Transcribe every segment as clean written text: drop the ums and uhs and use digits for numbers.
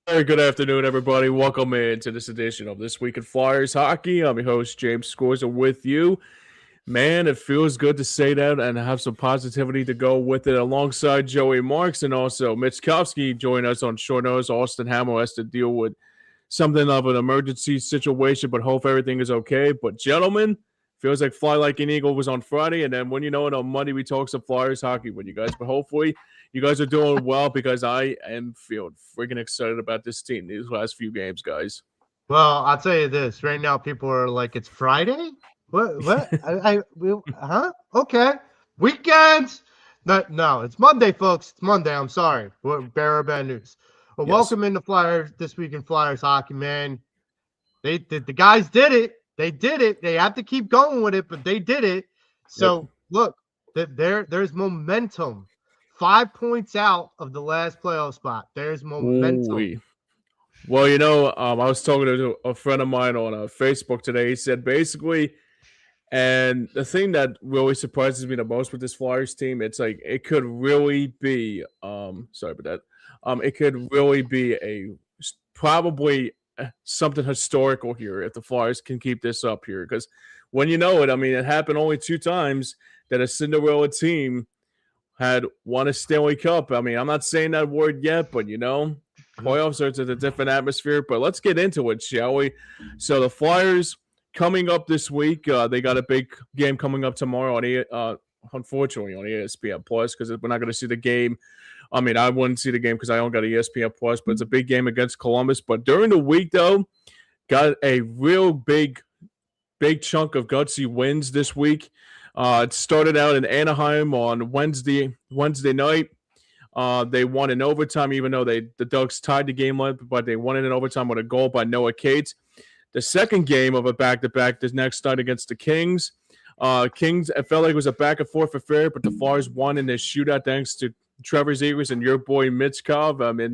Very good afternoon, everybody. Welcome in to this edition of This Week in Flyers Hockey. I'm your host, James Scorza, with you. Man, it feels good to say that and have some positivity to go with it alongside Joey Marks and also Mitch Kowski joining us on short notice. Austin Hammel has to deal with something of an emergency situation, but hope everything is okay. But gentlemen, feels like Fly Like an Eagle was on Friday, and then when you know it, on Monday we talk some Flyers hockey with you guys. But hopefully you guys are doing well because I am feeling freaking excited about this team these last few games, guys. Well, I'll tell you this. Right now, people are like, "It's Friday? What? Huh? Okay. Weekends? No, it's Monday, folks. It's Monday. I'm sorry. We're bearer of bad news. Well, Yes. welcome into Flyers This Week in Flyers Hockey, man. The guys did it. They did it. They have to keep going with it, but they did it. Yep. So look, there's momentum. 5 points out of the last playoff spot. There's momentum. Ooh. Well, I was talking to a friend of mine on Facebook today. He said basically, and the thing that really surprises me the most with this Flyers team, it's like it could really be, sorry about that, it could really be probably something historical here if the Flyers can keep this up here. Because when you know it, I mean, it happened only 2 times that a Cinderella team had won a Stanley Cup. I mean, I'm not saying that word yet, but playoffs are a different atmosphere. But let's get into it, shall we? So the Flyers coming up this week, they got a big game coming up tomorrow on unfortunately on ESPN Plus because we're not going to see the game. I mean, I wouldn't see the game because I don't got ESPN Plus, but it's a big game against Columbus. But during the week, though, got a real big chunk of gutsy wins this week. It started out in Anaheim on Wednesday night. They won in overtime, even though the Ducks tied the game up, but they won it in overtime with a goal by Noah Cates. The second game of a back-to-back this next night against the Kings. Kings, it felt like it was a back-and-forth affair, but the Flyers won in this shootout thanks to Trevor Zegras and your boy Mitchkovsky.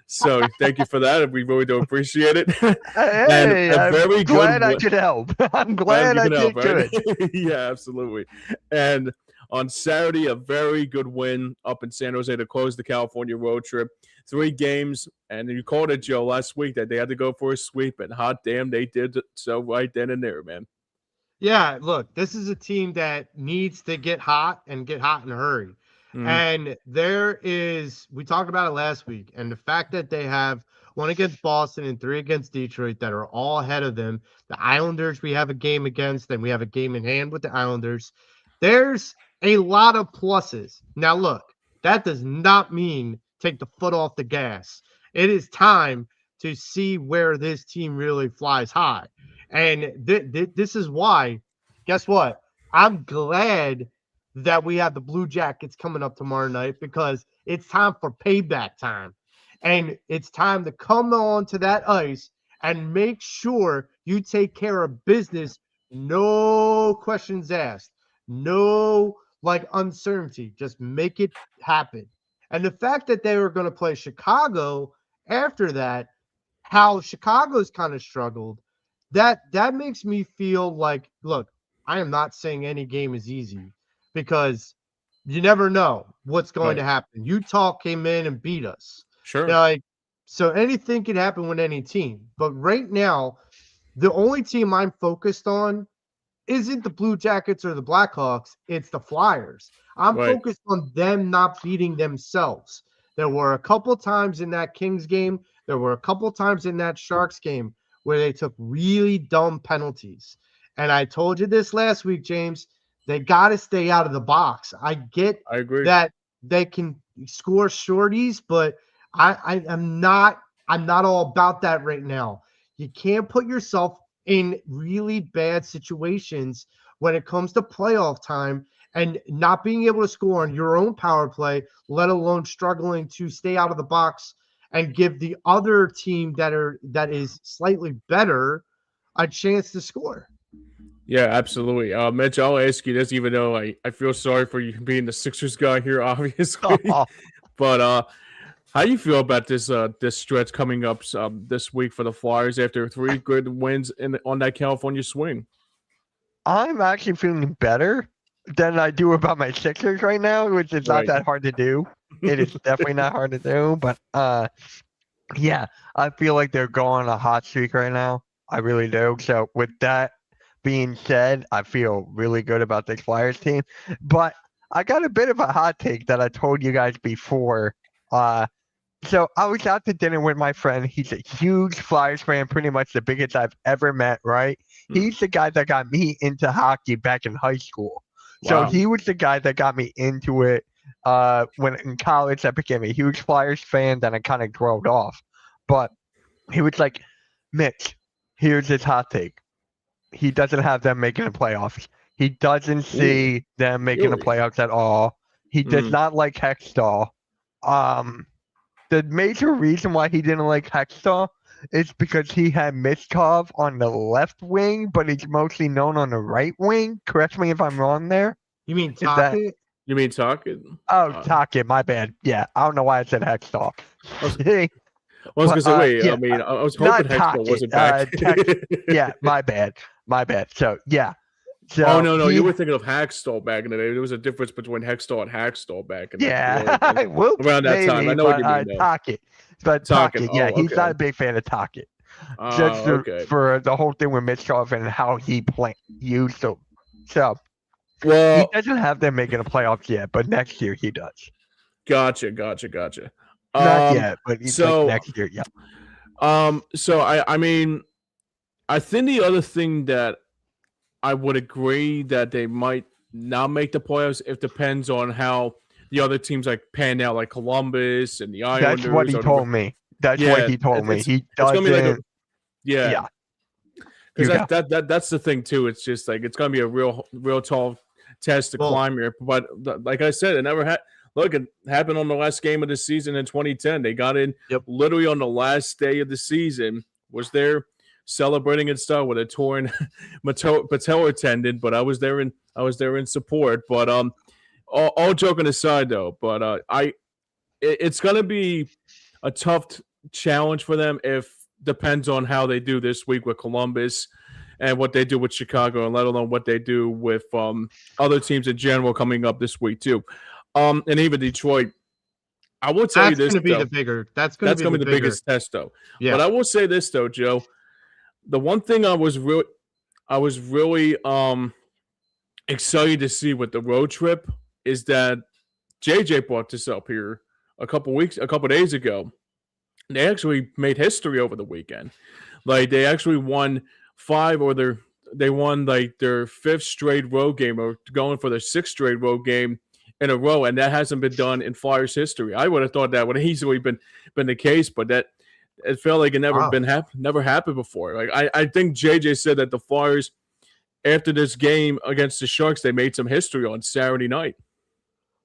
So thank you for that. We really do appreciate it. Hey, I'm glad I could help. I'm glad I did good. Yeah, absolutely. And on Saturday, a very good win up in San Jose to close the California road trip. 3 games, and you called it, Joe, last week that they had to go for a sweep, and hot damn, they did so right then and there, man. Yeah, look, this is a team that needs to get hot and get hot in a hurry. And we talked about it last week, and the fact that they have 1 against Boston and 3 against Detroit that are all ahead of them. The Islanders, we have a game against, and we have a game in hand with the Islanders. There's a lot of pluses. Now, look, that does not mean take the foot off the gas. It is time to see where this team really flies high. And this is why, guess what? I'm glad that we have the Blue Jackets coming up tomorrow night because it's time for payback time. And it's time to come on to that ice and make sure you take care of business. No questions asked. No uncertainty. Just make it happen. And the fact that they were going to play Chicago after that, how Chicago's kind of struggled, that makes me feel like, look, I am not saying any game is easy because you never know what's going to happen. Utah came in and beat us. Sure. So anything can happen with any team. But right now, the only team I'm focused on isn't the Blue Jackets or the Blackhawks. It's the Flyers. I'm focused on them not beating themselves. There were a couple times in that Kings game. There were a couple times in that Sharks game where they took really dumb penalties. And I told you this last week, James, they got to stay out of the box. I agree that they can score shorties, but I'm not all about that right now. You can't put yourself in really bad situations when it comes to playoff time and not being able to score on your own power play, let alone struggling to stay out of the box and give the other team that is slightly better a chance to score. Yeah, absolutely. Mitch, I'll ask you this, even though I feel sorry for you being the Sixers guy here, obviously. But how do you feel about this stretch coming up this week for the Flyers after 3 good wins on that California swing? I'm actually feeling better than I do about my Sixers right now, which is not that hard to do. It is definitely not hard to do, but yeah, I feel like they're going on a hot streak right now. I really do. So with that being said, I feel really good about this Flyers team. But I got a bit of a hot take that I told you guys before. So I was out to dinner with my friend. He's a huge Flyers fan, pretty much the biggest I've ever met, right? He's the guy that got me into hockey back in high school. So he was the guy that got me into it. When in college, I became a huge Flyers fan. Then I kind of growed off. But he was like, Mitch, here's his hot take. He doesn't have them making the playoffs. He doesn't see them making the playoffs at all. He does not like Hextall. The major reason why he didn't like Hextall is because he had Michkov on the left wing, but he's mostly known on the right wing. Correct me if I'm wrong there. You mean Tocchet? You mean Tocchet? Oh, Tocchet, my bad. Yeah, I don't know why I said Hextall. I was gonna say, wait. I mean, I was hoping Hextall wasn't back. Yeah, my bad. So yeah. So oh no, you were thinking of Hackstall back in the day. There was a difference between Hextall and Hackstall back in the day. Around that time. I know what you mean. Tocchet. But Tocchet, yeah, he's not a big fan of Tocchet. Just for the whole thing with Michkov and how he used him. So he doesn't have them making a playoffs yet, but next year he does. Gotcha. Not yet, but he's like next year, yeah. So I mean, I think the other thing that I would agree that they might not make the playoffs. It depends on how the other teams like pan out, like Columbus and the Islanders. That's what he told me. That's what he told me. He doesn't. It's gonna be like because that's the thing too. It's just like it's gonna be a real tall test to climb here. But like I said, it never had. Look, it happened on the last game of the season in 2010. They got in literally on the last day of the season. Was there celebrating and stuff with a torn patellar tendon, but I was there in support. But all joking aside though, but it's gonna be a tough challenge for them. If depends on how they do this week with Columbus and what they do with Chicago, and let alone what they do with other teams in general coming up this week too. And even Detroit. I will tell you this. That's going to be the biggest test though. Yeah. But I will say this though, Joe. The one thing I was really excited to see with the road trip is that JJ brought this up here a couple days ago. They actually made history over the weekend. Like they actually won they won like their 5th straight road game, or going for their 6th straight road game in a row, and that hasn't been done in Flyers history. I would have thought that would have easily been the case, but that it felt like it never happened before. Like I think JJ said that the Flyers, after this game against the Sharks, they made some history on Saturday night.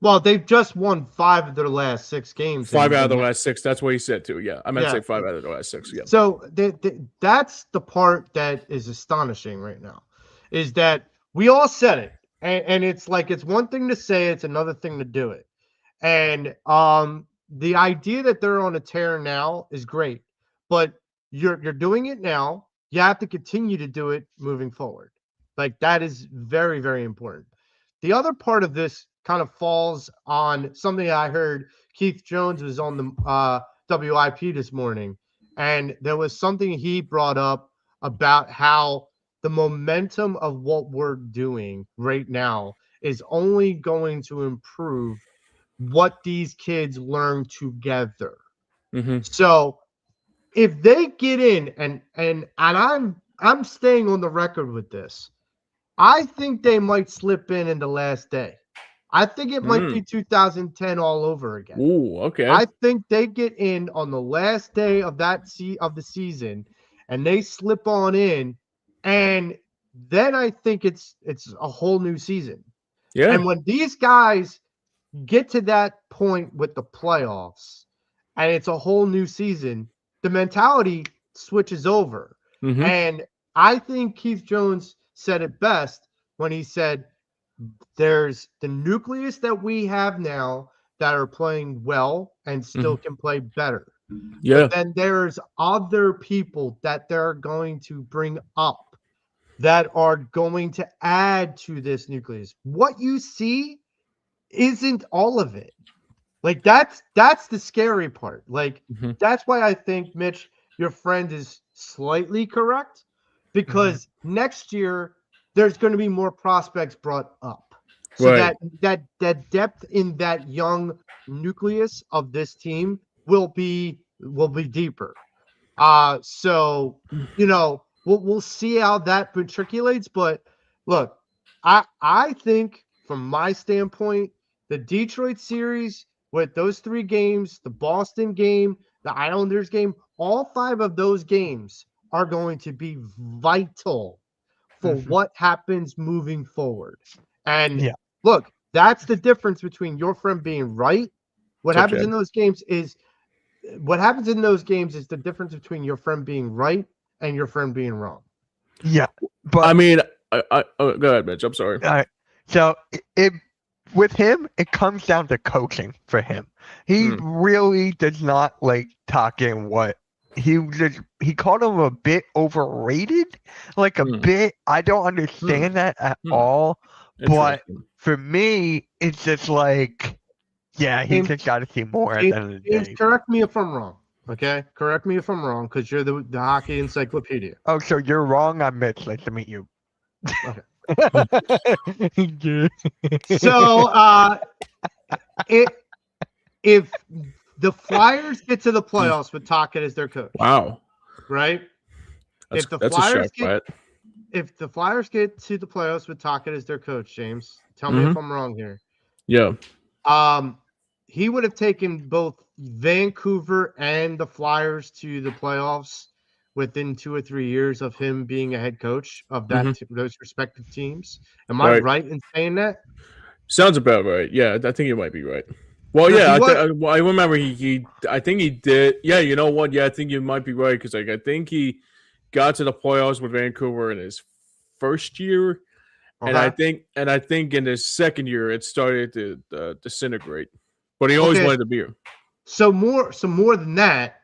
Well, they've just won 5 of their last 6 games. 5 out of the last 6. That's what he said too. Yeah, I meant to say 5 out of the last 6. Yeah. So that's the part that is astonishing right now, is that we all said it, and it's like it's one thing to say, it's another thing to do it, and the idea that they're on a tear now is great, but you're doing it now. You have to continue to do it moving forward. Like that is very, very important. The other part of this kind of falls on something I heard. Keith Jones was on the WIP this morning, and there was something he brought up about how the momentum of what we're doing right now is only going to improve what these kids learn together. Mm-hmm. So if they get in, and I'm staying on the record with this, I think they might slip in the last day. I think it might be 2010 all over again. Ooh, okay. I think they get in on the last day of the season, and they slip on in, and then I think it's a whole new season. Yeah. And when these guys get to that point with the playoffs, and it's a whole new season, the mentality switches over. Mm-hmm. And I think Keith Jones said it best when he said, there's the nucleus that we have now that are playing well and still can play better. Yeah. But then there's other people that they're going to bring up that are going to add to this nucleus. What you see isn't all of it, Like that's the scary part. Like Mhm. that's why I think, Mitch, your friend is slightly correct, because next year there's going to be more prospects brought up. So Right. that depth in that young nucleus of this team will be deeper. So we'll see how that matriculates. But look, I think from my standpoint, the Detroit series with those 3 games, the Boston game, the Islanders game, all 5 of those games are going to be vital for what happens moving forward. And Yeah. look, that's the difference between your friend being right. What It's happens okay. in those games is the difference between your friend being right and your friend being wrong. Yeah, but I mean, oh, go ahead, Mitch. I'm sorry. so it with him, it comes down to coaching for him. He really does not like talking what he called him a bit overrated, like a bit. I don't understand that at all. But for me, it's just like, yeah, he just got to see more at the end of the day. Correct me if I'm wrong. Okay, correct me if I'm wrong, because you're the hockey encyclopedia. Oh, so you're wrong. I'm Mitch. Nice to meet you. Okay. So, if the Flyers get to the playoffs with Tocchet as their coach, wow, right? That's If the Flyers get to the playoffs with Tocchet as their coach, James, tell me if I'm wrong here. Yeah. He would have taken both Vancouver and the Flyers to the playoffs within 2 or 3 years of him being a head coach of those respective teams. Am I right in saying that? Sounds about right. Yeah, I think you might be right. Well, yeah, I remember I think he did. Yeah, you know what? Yeah, I think you might be right, because I think he got to the playoffs with Vancouver in his first year, and I think in his second year it started to disintegrate. But he always wanted to be here. So more than that,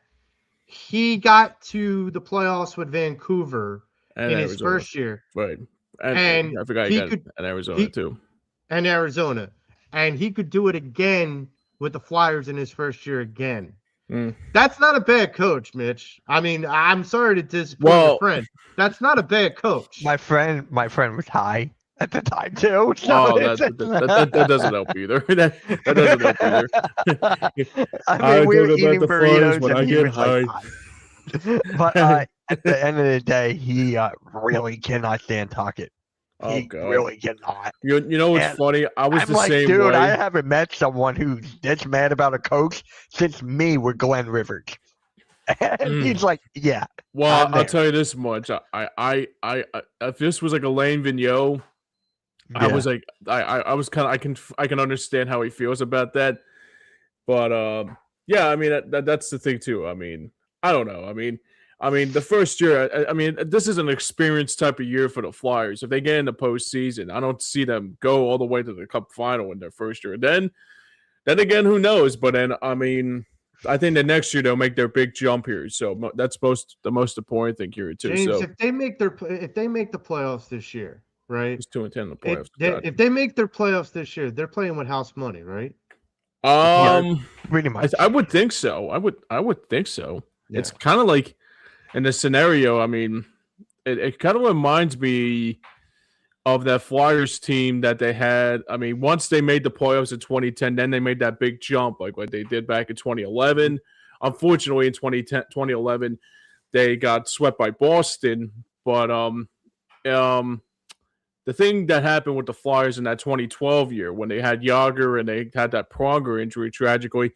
he got to the playoffs with Vancouver in his first year, right? And I forgot he got in Arizona too. And Arizona, and he could do it again with the Flyers in his first year again. That's not a bad coach, Mitch. I mean, I'm sorry to disappoint your friend. That's not a bad coach. My friend was high at the time too. So that doesn't help either. That doesn't help either. I mean, we were eating burritos when I get high. But at the end of the day, he really cannot stand Tocchet. He really cannot. You know what's funny? I'm the like, same dude, way. I haven't met someone who's this mad about a coach since me with Glenn Rivers. And he's like, yeah. Well, I'll tell you this much. I if this was like Alain Vigneault, I was like, I was kind of, I can understand how he feels about that. But yeah, I mean that's the thing too. I mean, I don't know. I mean, the first year, I mean, this is an experienced type of year for the Flyers. If they get in the postseason, I don't see them go all the way to the Cup final in their first year. Then again, who knows? But then, I mean, I think the next year they'll make their big jump here. So that's the most important thing here too. James, so if they make the playoffs this year, right? It's 2-10 in the playoffs. If they make their playoffs this year, they're playing with house money, right? Pretty much. I would think so. I would think so. Yeah. It's kind of like in the scenario. I mean, it kind of reminds me of that Flyers team that they had. I mean, once they made the playoffs in 2010, then they made that big jump like what they did back in 2011. Unfortunately, in 2011, they got swept by Boston. But the thing that happened with the Flyers in that 2012 year when they had Yager and they had that Pronger injury tragically,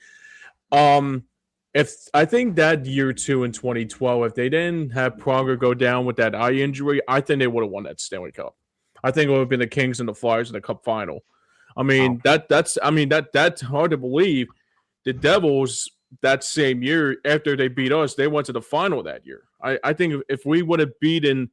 if I think that year too in 2012, if they didn't have Pronger go down with that eye injury, I think they would have won that Stanley Cup. I think it would have been the Kings and the Flyers in the Cup final. I mean, that's hard to believe. The Devils that same year after they beat us, they went to the final that year. I think if we would have beaten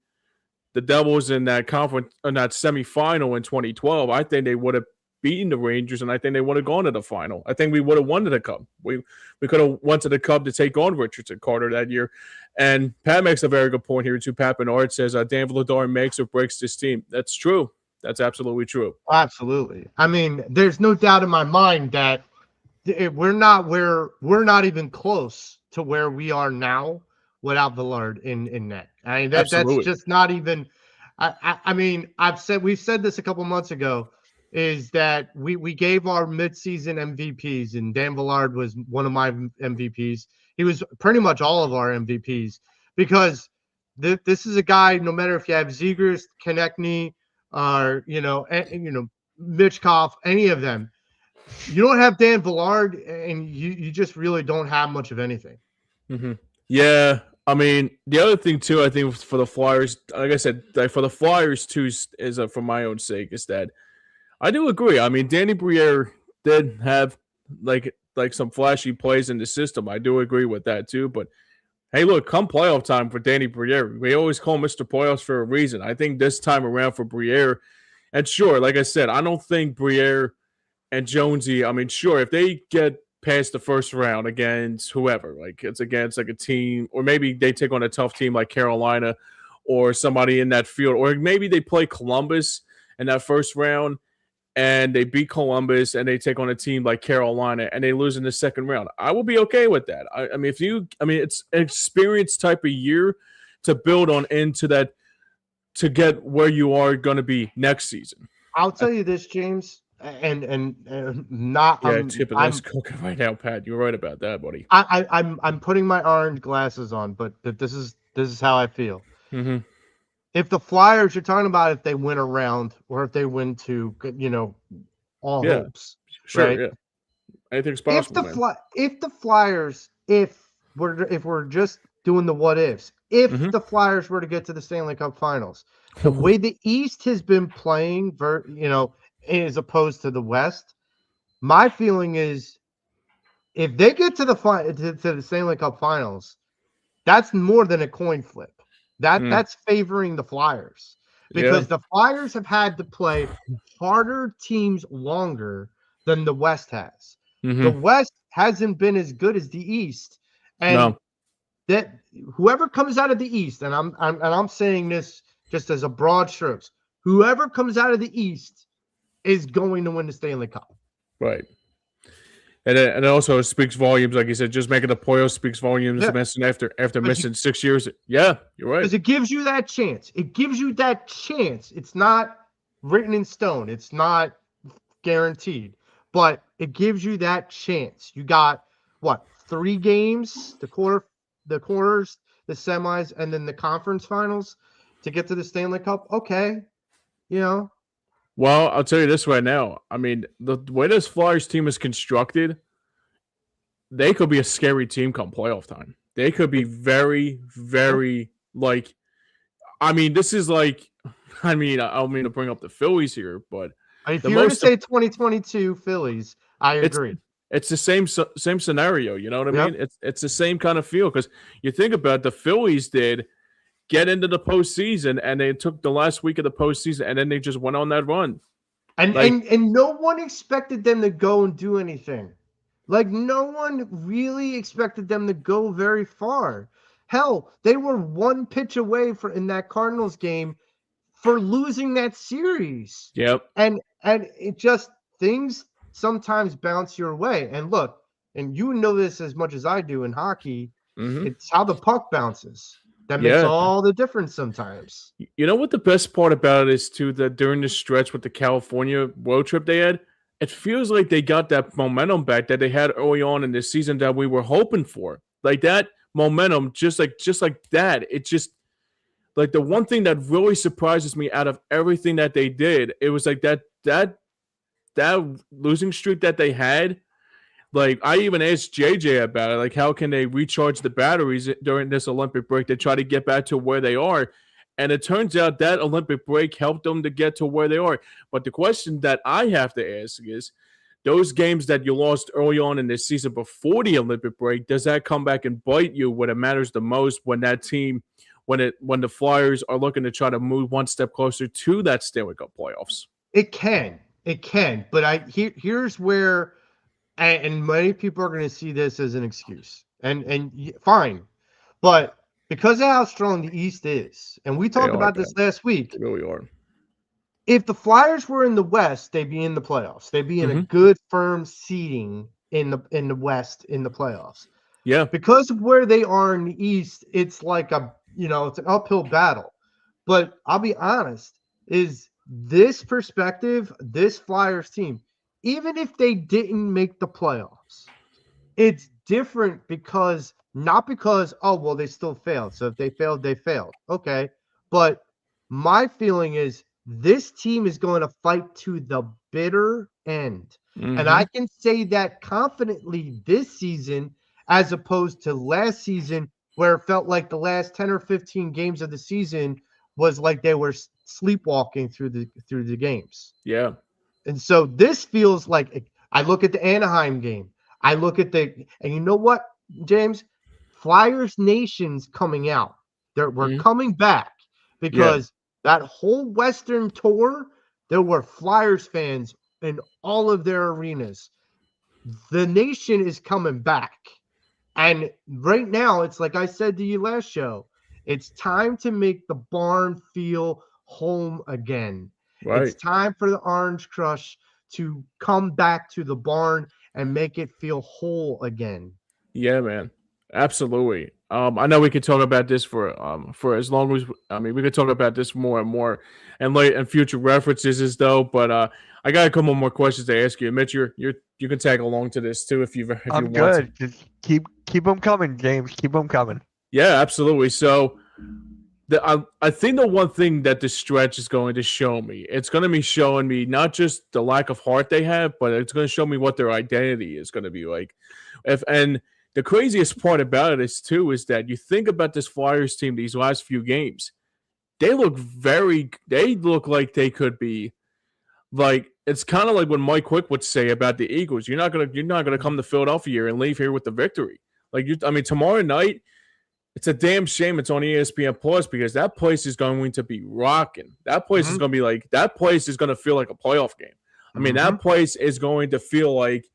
the Devils in that conference in that semifinal in 2012, I think they would have beaten the Rangers, and I think they would have gone to the final. I think we would have won the Cup. We could have went to the Cup to take on Richardson Carter that year. And Pat makes a very good point here too. Pat Bernard says Dan Vladar makes or breaks this team. That's true. That's absolutely true. Absolutely. I mean, there's no doubt in my mind that we're not even close to where we are now without Villard in net. I mean that's Absolutely. just not even. I mean we've said this a couple months ago, is that we gave our midseason MVPs, and Dan Villard was one of my MVPs. He was pretty much all of our MVPs because this is a guy. No matter if you have Zegers, Konechny, or Mitchkov, any of them, you don't have Dan Villard, and you just really don't have much of anything. Mm-hmm. Yeah, I mean, the other thing too, I think for the Flyers, like I said, like for the Flyers too, is for my own sake, is that I do agree. I mean, Danny Briere did have like some flashy plays in the system. I do agree with that too. But hey, look, come playoff time for Danny Briere, we always call Mr. Playoffs for a reason. I think this time around for Briere, and sure, like I said, I don't think Briere and Jonesy. I mean, sure, if they get past the first round against whoever, like it's against like a team, or maybe they take on a tough team like Carolina or somebody in that field, or maybe they play Columbus in that first round and they beat Columbus and they take on a team like Carolina and they lose in the second round. I will be okay with that. I mean, it's an experience type of year to build on into that to get where you are going to be next season. I'll tell you this, James, and not. Yeah, I'm cooking right now, Pat. You're right about that, buddy. I'm putting my orange glasses on, but this is how I feel. Mm-hmm. If the Flyers, you're talking about if they win a round or if they win two, all hopes. Sure, right? Yeah. Anything's possible. If the Flyers, if we're just doing the what ifs, if the Flyers were to get to the Stanley Cup Finals, the way the East has been playing, as opposed to the West, my feeling is if they get to the Stanley Cup Finals, that's more than a coin flip. That's favoring the Flyers because the Flyers have had to play harder teams longer than the West has. The West hasn't been as good as the East, and that whoever comes out of the East, and I'm saying this just as a broad strokes, whoever comes out of the East is going to win the Stanley Cup. Right. And it also speaks volumes, like you said, just making the playoffs speaks volumes. Missing after missing 6 years. Yeah, you're right. Because it gives you that chance. It's not written in stone. It's not guaranteed. But it gives you that chance. You got, 3 games? The quarters, the semis, and then the conference finals to get to the Stanley Cup? Okay. Well, I'll tell you this right now. I mean, the way this Flyers team is constructed, they could be a scary team come playoff time. They could be very, very this is I don't mean to bring up the Phillies here, but if you were to say 2022 Phillies, I agree. It's the same scenario. You know what I mean? It's the same kind of feel because you think about it, the Phillies did get into the postseason, and they took the last week of the postseason, and then they just went on that run. And no one expected them to go and do anything. No one really expected them to go very far. Hell, they were 1 pitch away in that Cardinals game for losing that series. Yep. And it just, things sometimes bounce your way. And look, and you know this as much as I do in hockey, it's how the puck bounces. That makes all the difference sometimes. You know what the best part about it is, too, that during the stretch with the California road trip they had, it feels like they got that momentum back that they had early on in this season that we were hoping for. Like that momentum, just like that. It just, like the one thing that really surprises me out of everything that they did, it was like that losing streak that they had. Like, I even asked JJ about it. Like, how can they recharge the batteries during this Olympic break to try to get back to where they are? And it turns out that Olympic break helped them to get to where they are. But the question that I have to ask is, those games that you lost early on in this season before the Olympic break, does that come back and bite you when it matters the most, when that team, when the Flyers are looking to try to move one step closer to that Stanley Cup playoffs? It can. But here's where... And many people are going to see this as an excuse, and fine, but because of how strong the East is, and we talked about this last week, they really are. If the Flyers were in the West, they'd be in the playoffs. They'd be in a good, firm seeding in the West in the playoffs. Yeah. Because of where they are in the East, it's like it's an uphill battle. But I'll be honest, is this perspective, this Flyers team, even if they didn't make the playoffs, it's different because not because, oh, well, they still failed. So if they failed, they failed. Okay. But my feeling is this team is going to fight to the bitter end. And I can say that confidently this season, as opposed to last season, where it felt like the last 10 or 15 games of the season was like they were sleepwalking through the games. Yeah. And so this feels like I look at the Anaheim game. I look at and you know what, James? Flyers Nation's coming out. We're coming back because that whole Western tour, there were Flyers fans in all of their arenas. The Nation is coming back. And right now, it's like I said to you last show, it's time to make the barn feel home again. Right. It's time for the Orange Crush to come back to the barn and make it feel whole again. Yeah, man. Absolutely. I know we could talk about this for as long as we could talk about this more and more and future references though, but I got a couple more questions to ask you. Mitch, you can tag along to this too if you want. I'm good. Just keep them coming, James. Keep them coming. Yeah, absolutely. So I think the one thing that this stretch is going to show me, it's going to be showing me not just the lack of heart they have, but it's going to show me what their identity is going to be like. And the craziest part about it is that you think about this Flyers team these last few games, they look like they could be like, it's kind of like what Mike Quick would say about the Eagles. You're not gonna come to Philadelphia and leave here with the victory. Like tomorrow night, it's a damn shame it's on ESPN Plus because that place is going to be rocking. That place is going to be that place is going to feel like a playoff game. I mean, that place is going to feel like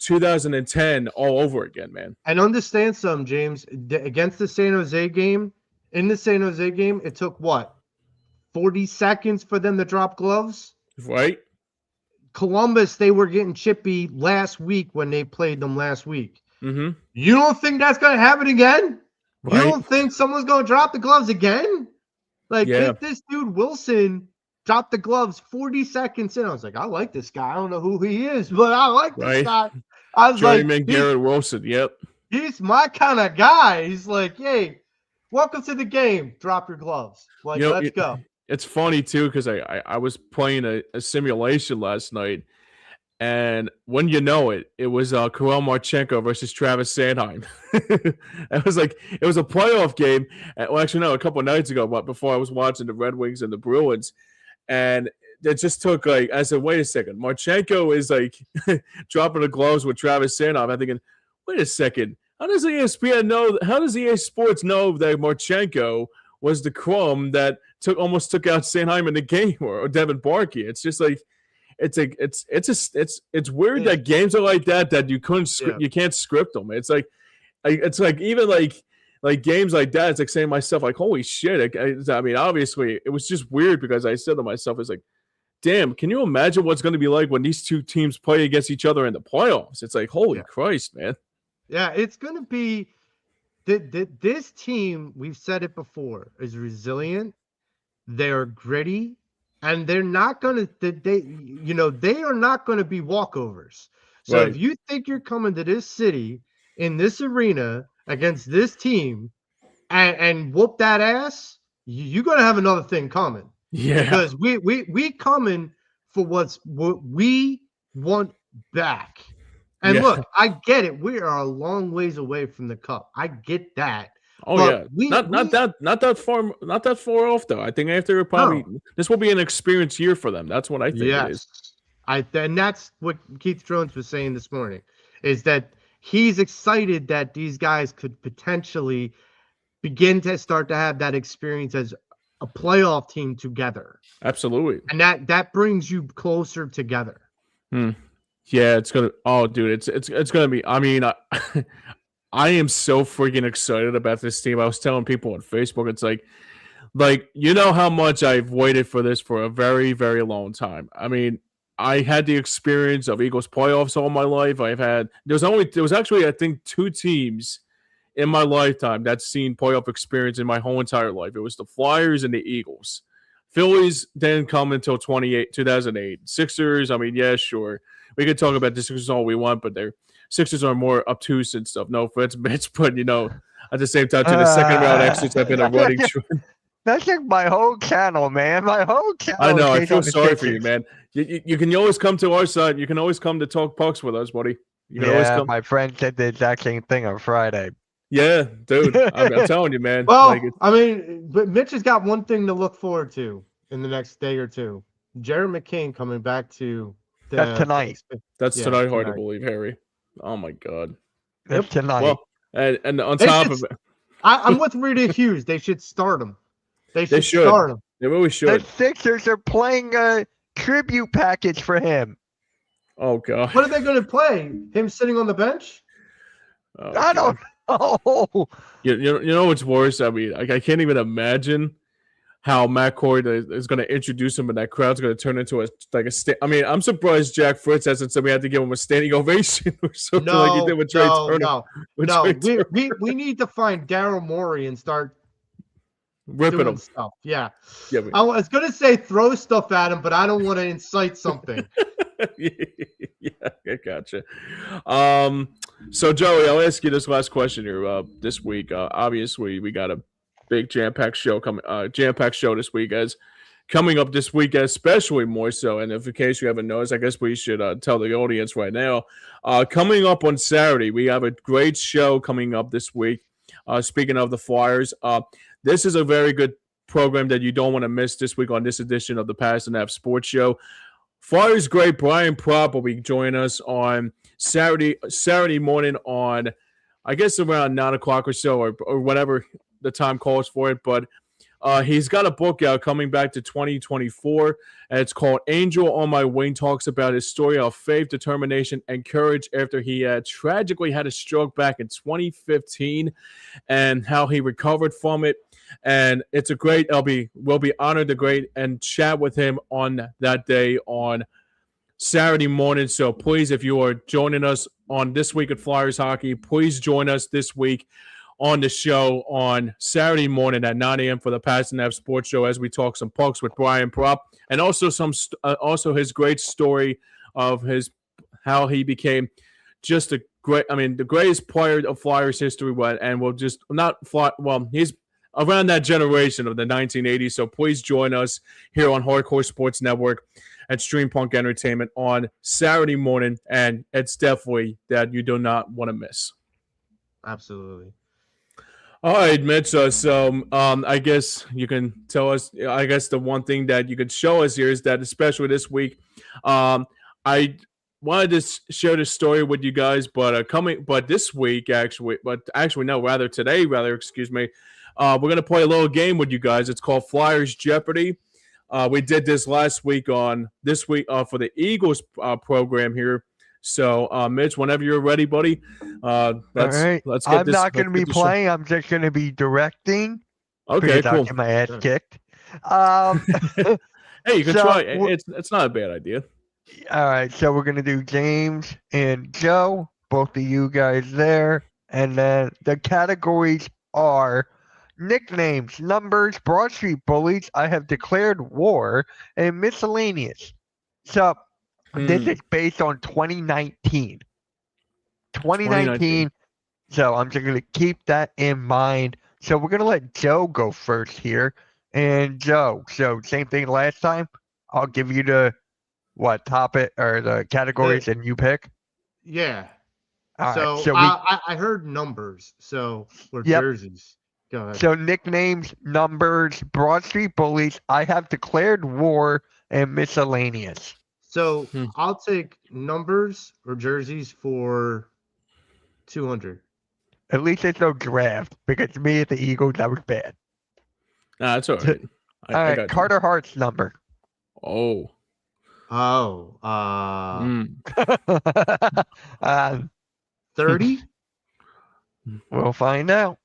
2010 all over again, man. And understand something, James. Against the San Jose game, it took what? 40 seconds for them to drop gloves? Right. Columbus, they were getting chippy last week when they played them last week. Mm-hmm. You don't think that's going to happen again? Right. You don't think someone's going to drop the gloves again? If this dude Wilson dropped the gloves 40 seconds in, I was like, I like this guy. I don't know who he is, but I like this guy. I was Garrett Wilson. Yep. He's my kind of guy. He's like, hey, welcome to the game. Drop your gloves. Let's go. It's funny too because I was playing a simulation last night, and when you know it, it was Kirill Marchenko versus Travis Sanheim. It was a playoff game. Well, actually, no, a couple of nights ago, but before I was watching the Red Wings and the Bruins, and it just took I said, wait a second, Marchenko is dropping the gloves with Travis Sanheim. I'm thinking, wait a second, how does ESPN know? How does EA Sports know that Marchenko was the crumb that almost took out Sanheim in the game or Devin Barkey? It's just it's weird that games are like that you you can't script them. It's like even like games like that. It's like saying to myself holy shit. I mean, obviously it was just weird because I said to myself, it's like, damn, can you imagine what's going to be like when these two teams play against each other in the playoffs? It's like, holy Christ, man. Yeah, it's going to be this team, we've said it before, is resilient. They're gritty, and they're not going to they are not going to be walkovers. So if you think you're coming to this city in this arena against this team and whoop that ass, you're going to have another thing coming. Yeah. Because we coming for what we want back. And look, I get it. We are a long ways away from the cup. I get that. Oh but yeah, not that far off though. I think after this will be an experience year for them. That's what I think it is. And that's what Keith Jones was saying this morning, is that he's excited that these guys could potentially begin to start to have that experience as a playoff team together. Absolutely. And that brings you closer together. Yeah, it's gonna. Oh, dude, it's gonna be. I mean, I am so freaking excited about this team. I was telling people on Facebook, it's like you know how much I've waited for this for a very, very long time. I mean, I had the experience of Eagles playoffs all my life. There was actually I think 2 teams in my lifetime that's seen playoff experience in my whole entire life. It was the Flyers and the Eagles. Phillies didn't come until 2008. Sixers, I mean, yeah, sure. We could talk about the Sixers all we want, but their Sixers are more obtuse and stuff. No offense, Mitch, but at the same time, the second round exits have been a running trend. That's like my whole channel, man. My whole channel. I know. I feel sorry for you, man. You can always come to our side. You can always come to talk pucks with us, buddy. You can always come. My friend said the exact same thing on Friday. Yeah, dude. I'm telling you, man. Well, but Mitch has got one thing to look forward to in the next day or two. Jared McCain coming back to That's tonight. That's tonight. Hard to believe, Harry. Oh my God. That's tonight. Well, and on top of it, I'm with Rita Hughes. They should start him. They should should. start him. They really should. The Sixers are playing a tribute package for him. Oh God. What are they going to play? Him sitting on the bench? Oh, I don't know. You know what's worse? I mean, I can't even imagine how Matt Corey is going to introduce him, and that crowd's going to turn into I mean, I'm surprised Jack Fritz hasn't said we had to give him a standing ovation or something like he did with Trey Turner. No. We need to find Daryl Morey and start ripping him stuff. Yeah. I was going to say throw stuff at him, but I don't want to incite something. Yeah, I gotcha. So Joey, I'll ask you this last question here. This week, obviously, we got a big jam-packed show this week, as coming up this week, especially more so. And if in case you haven't noticed, I guess we should tell the audience right now. Coming up on Saturday, we have a great show coming up this week. Speaking of the Flyers, this is a very good program that you don't want to miss this week on this edition of the Pass and F Sports Show. Flyers great Brian Propp will be joining us on Saturday morning on, I guess, around 9 o'clock or so, or whatever the time calls for it. But he's got a book out coming back to 2024, and it's called Angel on My Wing. Talks about his story of faith, determination, and courage after he had tragically had a stroke back in 2015, and how he recovered from it. And it's a great. We'll be honored to great and chat with him on that day on Saturday morning. So please, if you are joining us on This Week at Flyers Hockey, please join us this week on the show on Saturday morning at 9 a.m. for the Pass and F Sports Show, as we talk some pucks with Brian Propp, and also also his great story of how he became just the greatest player of Flyers history. He's around that generation of the 1980s. So please join us here on Hardcore Sports Network at Streampunk Entertainment on Saturday morning, and it's definitely that you do not want to miss. Absolutely. All right, Mitch. So I guess you can tell us. I guess the one thing that you could show us here is that, especially this week, I wanted to share this story with you guys, but this week today, excuse me. We're gonna play a little game with you guys. It's called Flyers Jeopardy. We did this last week for the Eagles program here. So, Mitch, whenever you're ready, buddy, all right. I'm not going to be playing. I'm just going to be directing. Okay, cool. I'll get my ass kicked. Hey, you can try. It's not a bad idea. All right, so we're going to do James and Joe, both of you guys there. And then the categories are nicknames, numbers, Broad Street bullies, I have declared war, and miscellaneous. So this is based on 2019. 2019. So I'm just going to keep that in mind. So we're going to let Joe go first here. And Joe, so same thing last time. I'll give you the topic or the categories and you pick. Yeah. All so I heard numbers. So we're jerseys. Go ahead. So nicknames, numbers, Broad Street bullies, I have declared war, and miscellaneous. So I'll take numbers or jerseys for 200. At least there's no draft, because me at the Eagles, that was bad. Nah, that's all right. All right, Carter Hart's number. 30? We'll find out.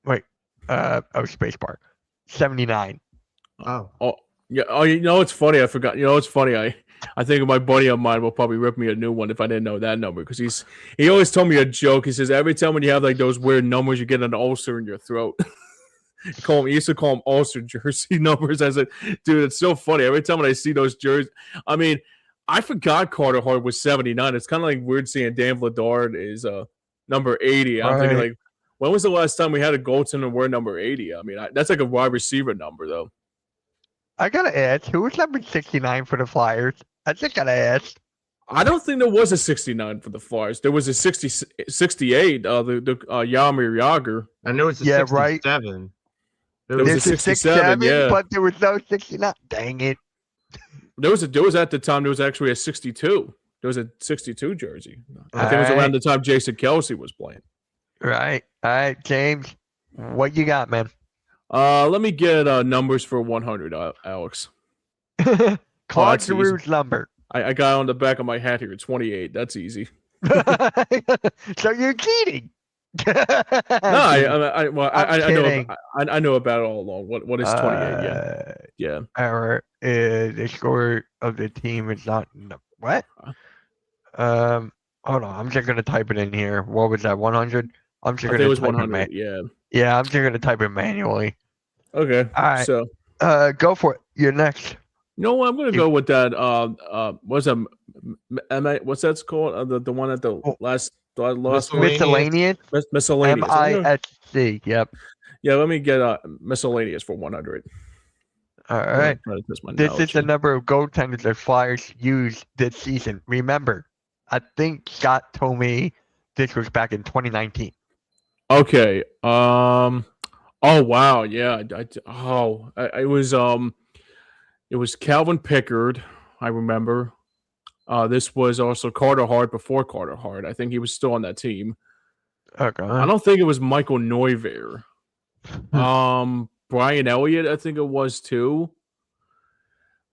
Wait, spacebar. 79. Yeah. Oh, you know it's funny. I forgot. You know it's funny. I think my buddy of mine will probably rip me a new one if I didn't know that number because he always told me a joke. He says every time when you have like those weird numbers, you get an ulcer in your throat. He used to call them ulcer jersey numbers. I said, dude, it's so funny. Every time when I see those jerseys, I mean, I forgot Carter Hart was 79. It's kind of like weird seeing Dan Vladard is number 80. I'm thinking like, when was the last time we had a goaltender wear number 80? I mean, that's like a wide receiver number though. I gotta ask, who was number 69 for the Flyers? I just gotta ask. I don't think there was a 69 for the Flyers. There was a 68, the Jaromir Jagr. And there was a 67. Right. There was a 67, yeah. But there was no 69. Dang it. There was at the time, there was actually a 62. There was a 62 jersey. I think it was around the time Jason Kelce was playing. Right. All right, James. What you got, man? Let me get numbers for 100, Alex. Claude Giroux's number. I got on the back of my hat here. 28. That's easy. So you're cheating. No, I know about it all along. What is 28? Yeah. The score of the team is not what? Hold on. I'm just gonna type it in here. What was that? 100. I'm just gonna. It was 100. Yeah. Yeah, I'm just gonna type it manually. Okay. All right. So. Go for it. You're next. You know what? I'm gonna go with that. What's that called? The one at the last miscellaneous. Miscellaneous. MISC. Yep. Yeah. Let me get miscellaneous for 100. All right. This is the number of goaltenders the Flyers used this season. Remember, I think Scott told me this was back in 2019. Okay. Oh wow. Yeah. It was Calvin Pickard. I remember. This was also Carter Hart before Carter Hart. I think he was still on that team. Okay. I don't think it was Michael Neuvirth. Brian Elliott, I think it was too.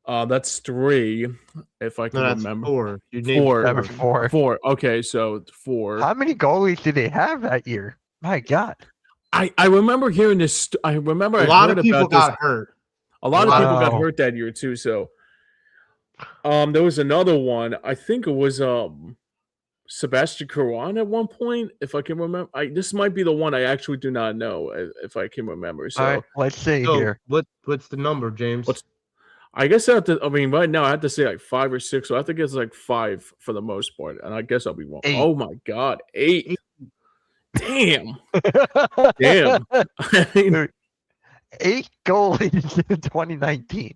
That's 3, if I can remember. 4. Four. Okay, so 4. How many goalies did they have that year? My God. I remember hearing this. I remember a lot of people got hurt. A lot of people got hurt that year too. So, there was another one. I think it was Sebastian Caron at one point, if I can remember. This might be the one I actually do not know, if I can remember. So, all right, let's see here. What's the number, James? I guess I have to. I mean, right now I have to say like 5 or 6. So I think it's like 5 for the most part, and I guess I'll be wrong. 8. Oh my God, 8! Damn. Damn. I mean, 8 goalies in 2019.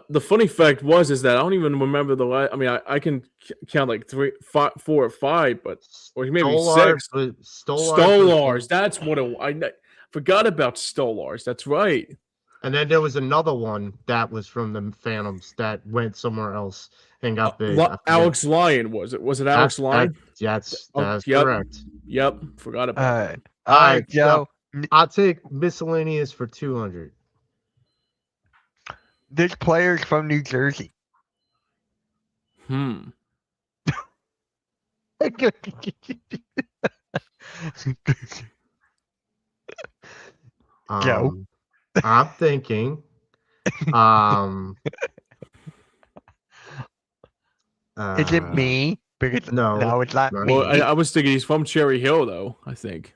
The funny fact is that I don't even remember the last. I mean, I can count like 3, 5, 4 or 5, but or maybe Stolars, 6. Stolars. That's what I forgot about. Stolars. That's right. And then there was another one that was from the Phantoms that went somewhere else and got big. Alex Lyon, was it? Was it Alex Lyon? That's correct. Yep. Forgot about it. All right, Joe. So I'll take miscellaneous for 200. This player's from New Jersey. Joe. I'm thinking. Is it me? Because no, it's not me. Well, I was thinking he's from Cherry Hill, though. I think.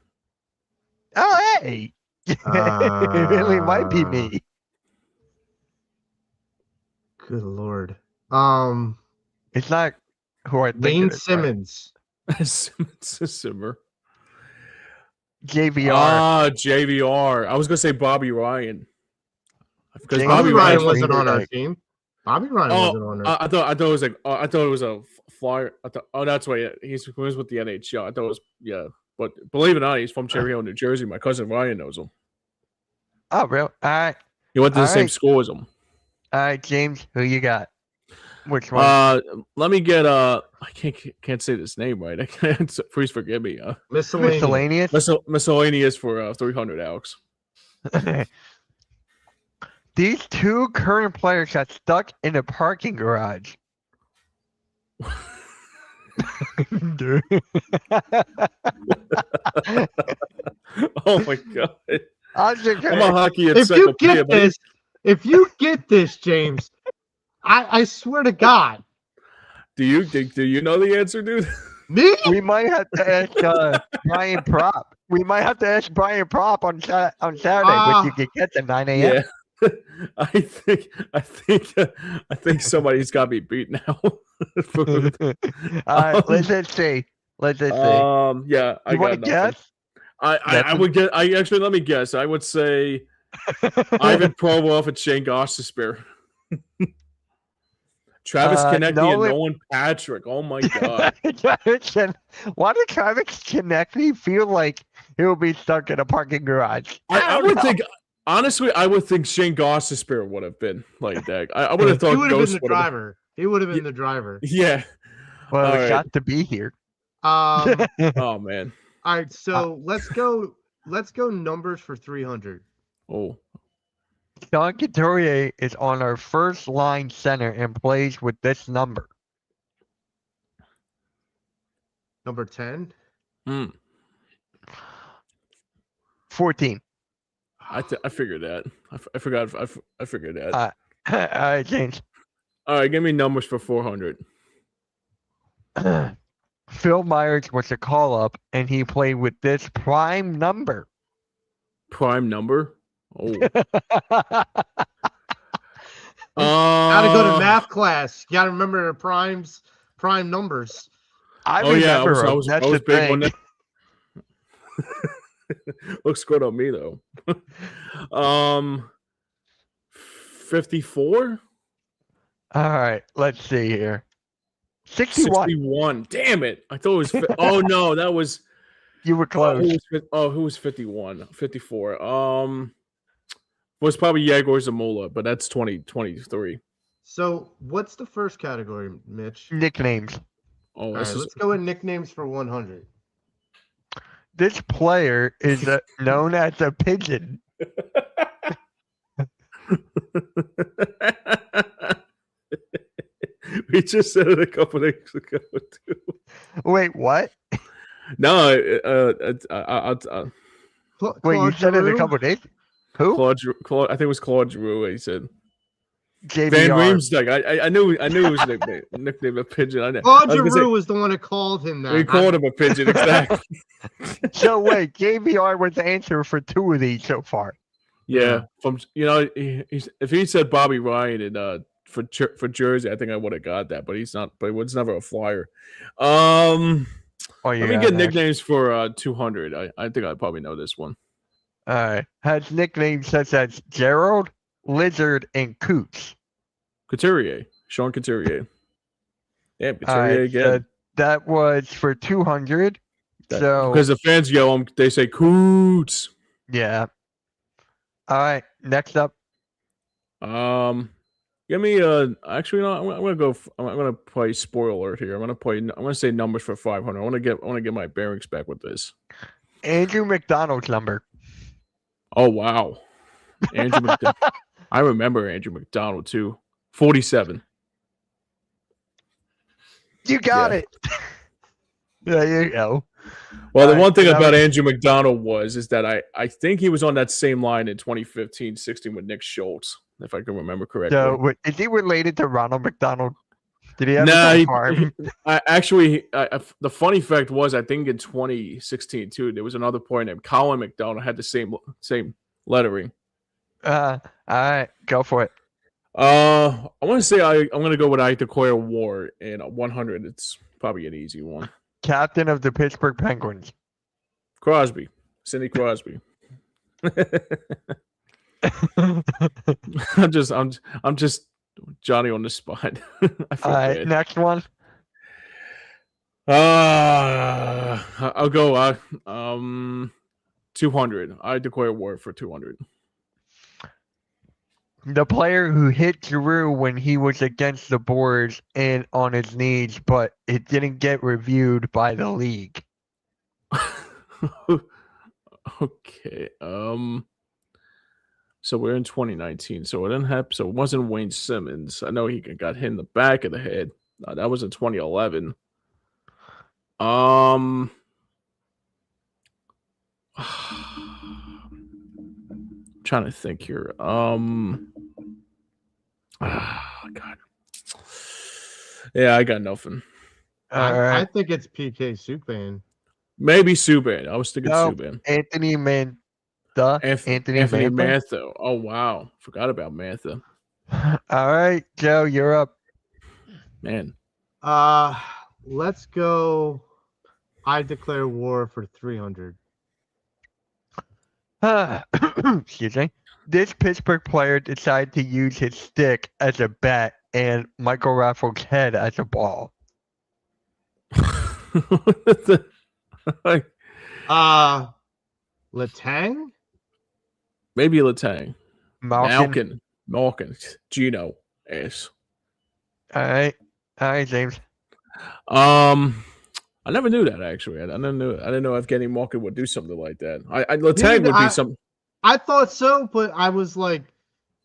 Oh, hey! It really might be me. Good Lord. It's not who I think. Wayne Simmons. Simmer. JVR. JVR. I was gonna say Bobby Ryan. Because Bobby Ryan wasn't on our team. Bobby Ryan wasn't on our team. I thought it was like I thought it was a Flyer. That's why he was with the NHL. I thought it was but believe it or not, he's from Cherry Hill, New Jersey. My cousin Ryan knows him. Oh, really? All right. He went to the same school as him. All right, James, who you got? Which one? Let me get I can't say this name right. I can't. Please forgive me. Miscellaneous. Miscellaneous for 300, Alex. These 2 current players got stuck in a parking garage. Oh my God! I'm a hockey encyclopedia. If you get this, James, I swear to God. Do you know the answer, dude? Me? We might have to ask Brian Prop. We might have to ask Brian Prop on Saturday, which you can get at 9 a.m. Yeah. I think somebody's got me beat now. All right, let's just see. Let's just see. Yeah, I You want got to nothing. guess? I would get. Let me guess. I would say Ivan Provorov and Shane Gostisbehere. Travis Konecny and Nolan Patrick. Oh my god! Why did Travis Konecny feel like he'll be stuck in a parking garage? I would think. Honestly, I would think Shane Gostisbehere would have been like that. I would have thought he would have been the Ghost driver. He would have been the driver. Yeah. Well, All it's right. got to be here. Oh man. All right, so let's go numbers for 300. Oh. Sean Couturier is on our first line center and plays with this number. Number 10. 14. I figured that. I forgot. I figured that. All right, James. All right, give me numbers for 400. Phil Myers was a call-up, and he played with this prime number. Prime number? Oh. Gotta go to math class. You gotta remember prime numbers. I remember I was that's big the on thing. that. Looks good on me though. 54? All right, let's see here. 61. 61. Damn it. I thought it was oh no, that was You were close. who was 51? 54. Was probably Yegor Zamola, but that's 2023. So what's the first category, Mitch? Nicknames. Oh, All right, let's go with nicknames for 100. This player is known as a pigeon. We just said it a couple days ago too. Wait, what? No, Wait, you said it a couple days? Who? Claude, I think it was Claude Giroux. He said JVR. Van Riemsdyk. I knew his nickname a pigeon. Claude Giroux was the one that called him that. We called him a pigeon, exactly. So wait, JVR was the answer for 2 of these so far. Yeah, from if he said Bobby Ryan and for Jersey, I think I would have got that, but he's not. But it was never a Flyer. Let me get nicknames for 200. I think I probably know this one. All right, has nicknames such as Gerald, Lizard, and Coots. Couturier, Sean Couturier. Yeah, All Couturier right, again. so that was for 200. So because the fans yell, they say Coots. yeah. All right, next up. Give me actually no, I'm gonna play spoiler alert here. I'm gonna say numbers for 500. I want to get my bearings back with this. Andrew McDonald's number. Oh wow. Andrew McDonald. I remember Andrew McDonald too. 47. You got it. There you go. Well, the one thing about Andrew McDonald is that I think he was on that same line in 2015-16 with Nick Schultz, if I can remember correctly. So, is he related to Ronald McDonald? Did he have a farm? The funny fact was, I think in 2016 too, there was another player named Colin McDonald had the same lettering. All right, go for it. I want to say I'm going to go with I declare war in 100. It's probably an easy one. Captain of the Pittsburgh Penguins. Crosby, Sidney Crosby. I'm just Johnny on the spot. All right, next one. I'll go 200. I declare war for 200. The player who hit Giroux when he was against the boards and on his knees, but it didn't get reviewed by the league. Okay. So we're in 2019. So it didn't happen. So it wasn't Wayne Simmons. I know he got hit in the back of the head. That was in 2011. Trying to think here. Oh, God. Yeah, I got nothing. All right. I think it's PK Subban. Maybe Subban. I was thinking No, Subban. Anthony Mantha. Anthony Anthony Mantha. Mantha. Oh, wow. Forgot about Mantha. All right, Joe, you're up. Man. Let's go. I declare war for 300. Excuse me. This Pittsburgh player decided to use his stick as a bat and Michael Raffles' head as a ball. Like, Letang? maybe Letang. Malkin. Malkin. Gino. Ace. All right, James. I never knew that actually. I didn't know Evgeny Malkin would do something like that. Letang would be something. I thought so, but I was like,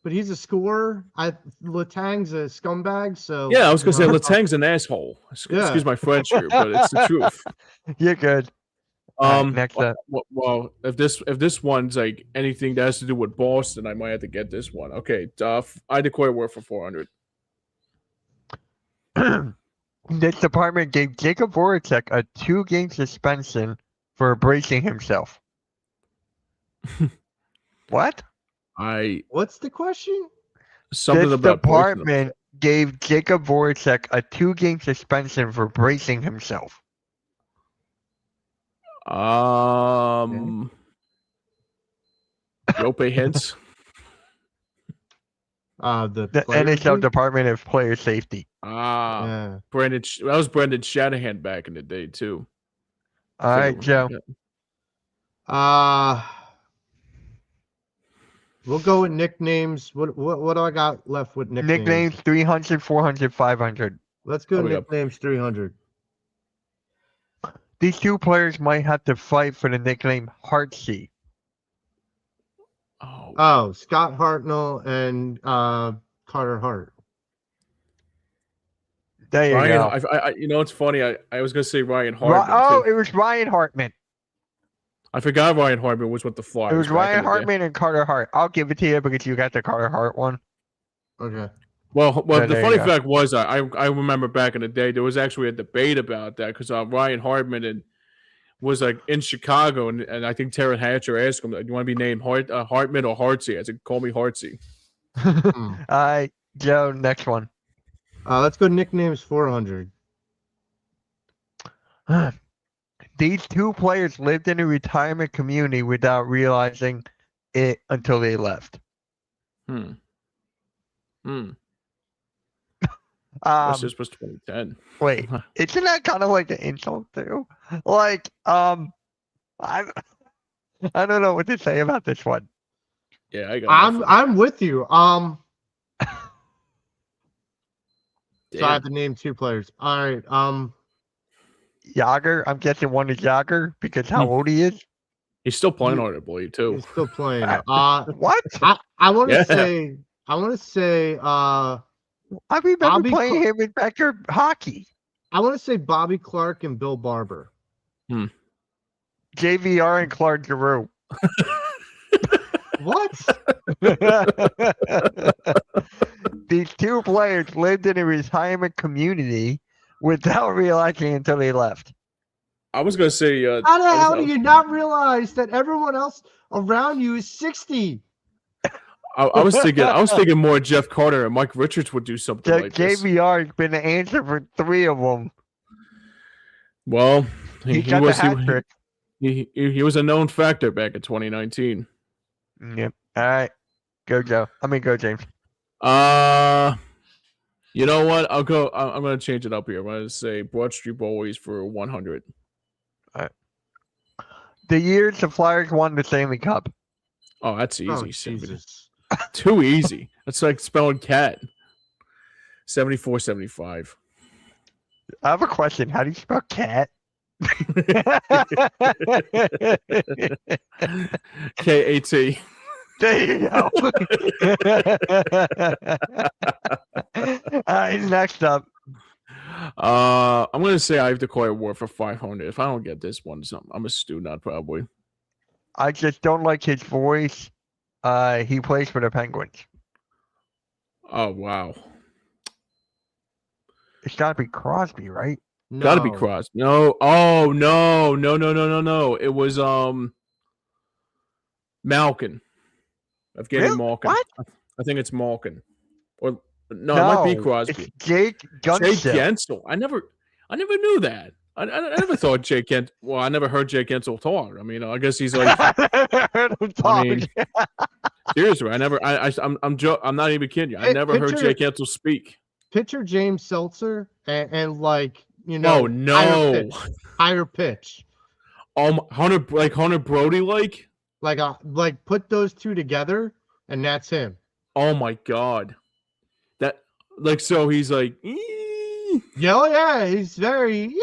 but he's a scorer. Letang's a scumbag, so Yeah, I was gonna say Letang's an asshole. Excuse my French here, but it's the truth. You're good. All right, next up. Well, if this one's like anything that has to do with Boston, I might have to get this one. Okay, I declare war for 400. This department gave Jacob Voracek a 2-game suspension for bracing himself. What? What's the question? Something this about department gave Jacob Voracek a 2-game suspension for bracing himself. Rope hints. The NHL Department of Player Safety. Yeah. That was Brendan Shanahan back in the day too. All right, Joe. We'll go with nicknames. What do I got left with nicknames? Nicknames 300, 400, 500. Let's go nicknames 300. These two players might have to fight for the nickname Heartsea. Oh, Scott Hartnell and Carter Hart. There you go. You know what's funny? I was gonna say Ryan Hartman. It was Ryan Hartman. I forgot Ryan Hartman was with the Flyers. It was Ryan Hartman and Carter Hart. I'll give it to you because you got the Carter Hart one. Okay. Well, the funny fact was I remember back in the day there was actually a debate about that because Ryan Hartman was like in Chicago and I think Taryn Hatcher asked him, "Do you want to be named Hartman or Hartsey?" I said, "Call me Hartsey." All right, Joe. Next one. Let's go nicknames 400. These two players lived in a retirement community without realizing it until they left. This was 2010. Wait, isn't that kind of like an insult too? Like, I don't know what to say about this one. Yeah, I'm with you. So I have to name two players. All right. Yager. I'm guessing one is Yager because how old he is. He's still playing on it, I believe, too. He's still playing. What? I want to say. I remember playing him in backyard hockey. I want to say Bobby Clark and Bill Barber. JVR and Clark Giroux. What? These two players lived in a retirement community without realizing until they left. I was going to say... how the hell do you not realize that everyone else around you is 60? I was thinking more Jeff Carter and Mike Richards would do something like this. JVR has been the answer for 3 of them. Well, he got the hat trick. He was a known factor back in 2019. Yep. All right. Go, Joe. Go, James. You know what? I'm going to change it up here. I'm going to say Broad Street Bullies for 100. All right. The years the Flyers won the Stanley Cup. Oh, that's easy. Oh, Jesus. Too easy. That's like spelling cat. 74-75. I have a question. How do you spell cat? K-A-T. There you go. All right, next up. I'm going to say I have declared war for 500. If I don't get this one, I'm a stew nut probably. I just don't like his voice. He plays for the Penguins. Oh wow. It's got to be Crosby, right? No. Gotta be Crosby. No. Oh no. It was Malkin. Evgeny Really? Malkin. What? I think it's Malkin. Or no, it might be Crosby. It's Jake Gunsel. Jake Gensel. I never knew that. I never thought Jake Gensel. Well, I never heard Jake Gensel talk. I mean, I guess he's like. Heard him talk. I mean, seriously, I'm not even kidding you. I never heard Jake Gensel speak. Picture James Seltzer and like, you know, Oh no, higher pitch. Hunter Brody Like put those two together and that's him. Oh my god, that like so he's like. Yeah, oh yeah, he's very.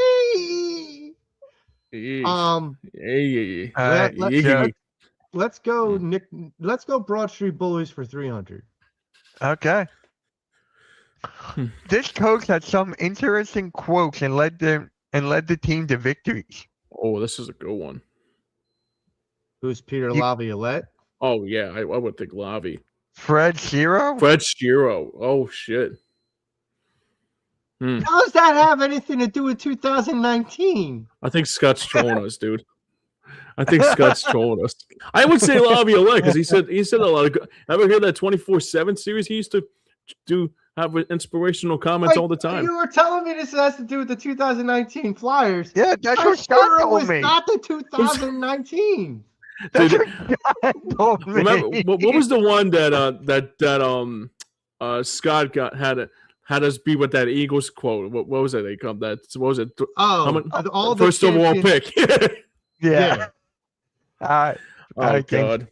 Let's go, Nick. Let's go Broad Street Bullies for 300. Okay. This coach had some interesting quotes and led the team to victories. Oh, this is a good one. Who's Peter Laviolette? Oh yeah, I would think Lavi. Fred Shiro? Fred Shiro. Oh shit. How does that have anything to do with 2019? I think Scott's trolling us, dude. I think Scott's trolling us. I would say Laviolette because he said a lot of good. Ever hear that 24/7 series? He used to have inspirational comments all the time. You were telling me this has to do with the 2019 Flyers. Yeah, that's what Scott told me. Not the 2019. That's what Scott told me. Remember what was the one that Scott had us be with that Eagles quote? What was it? They come that what was it? All the first overall pick. Yeah. Oh god.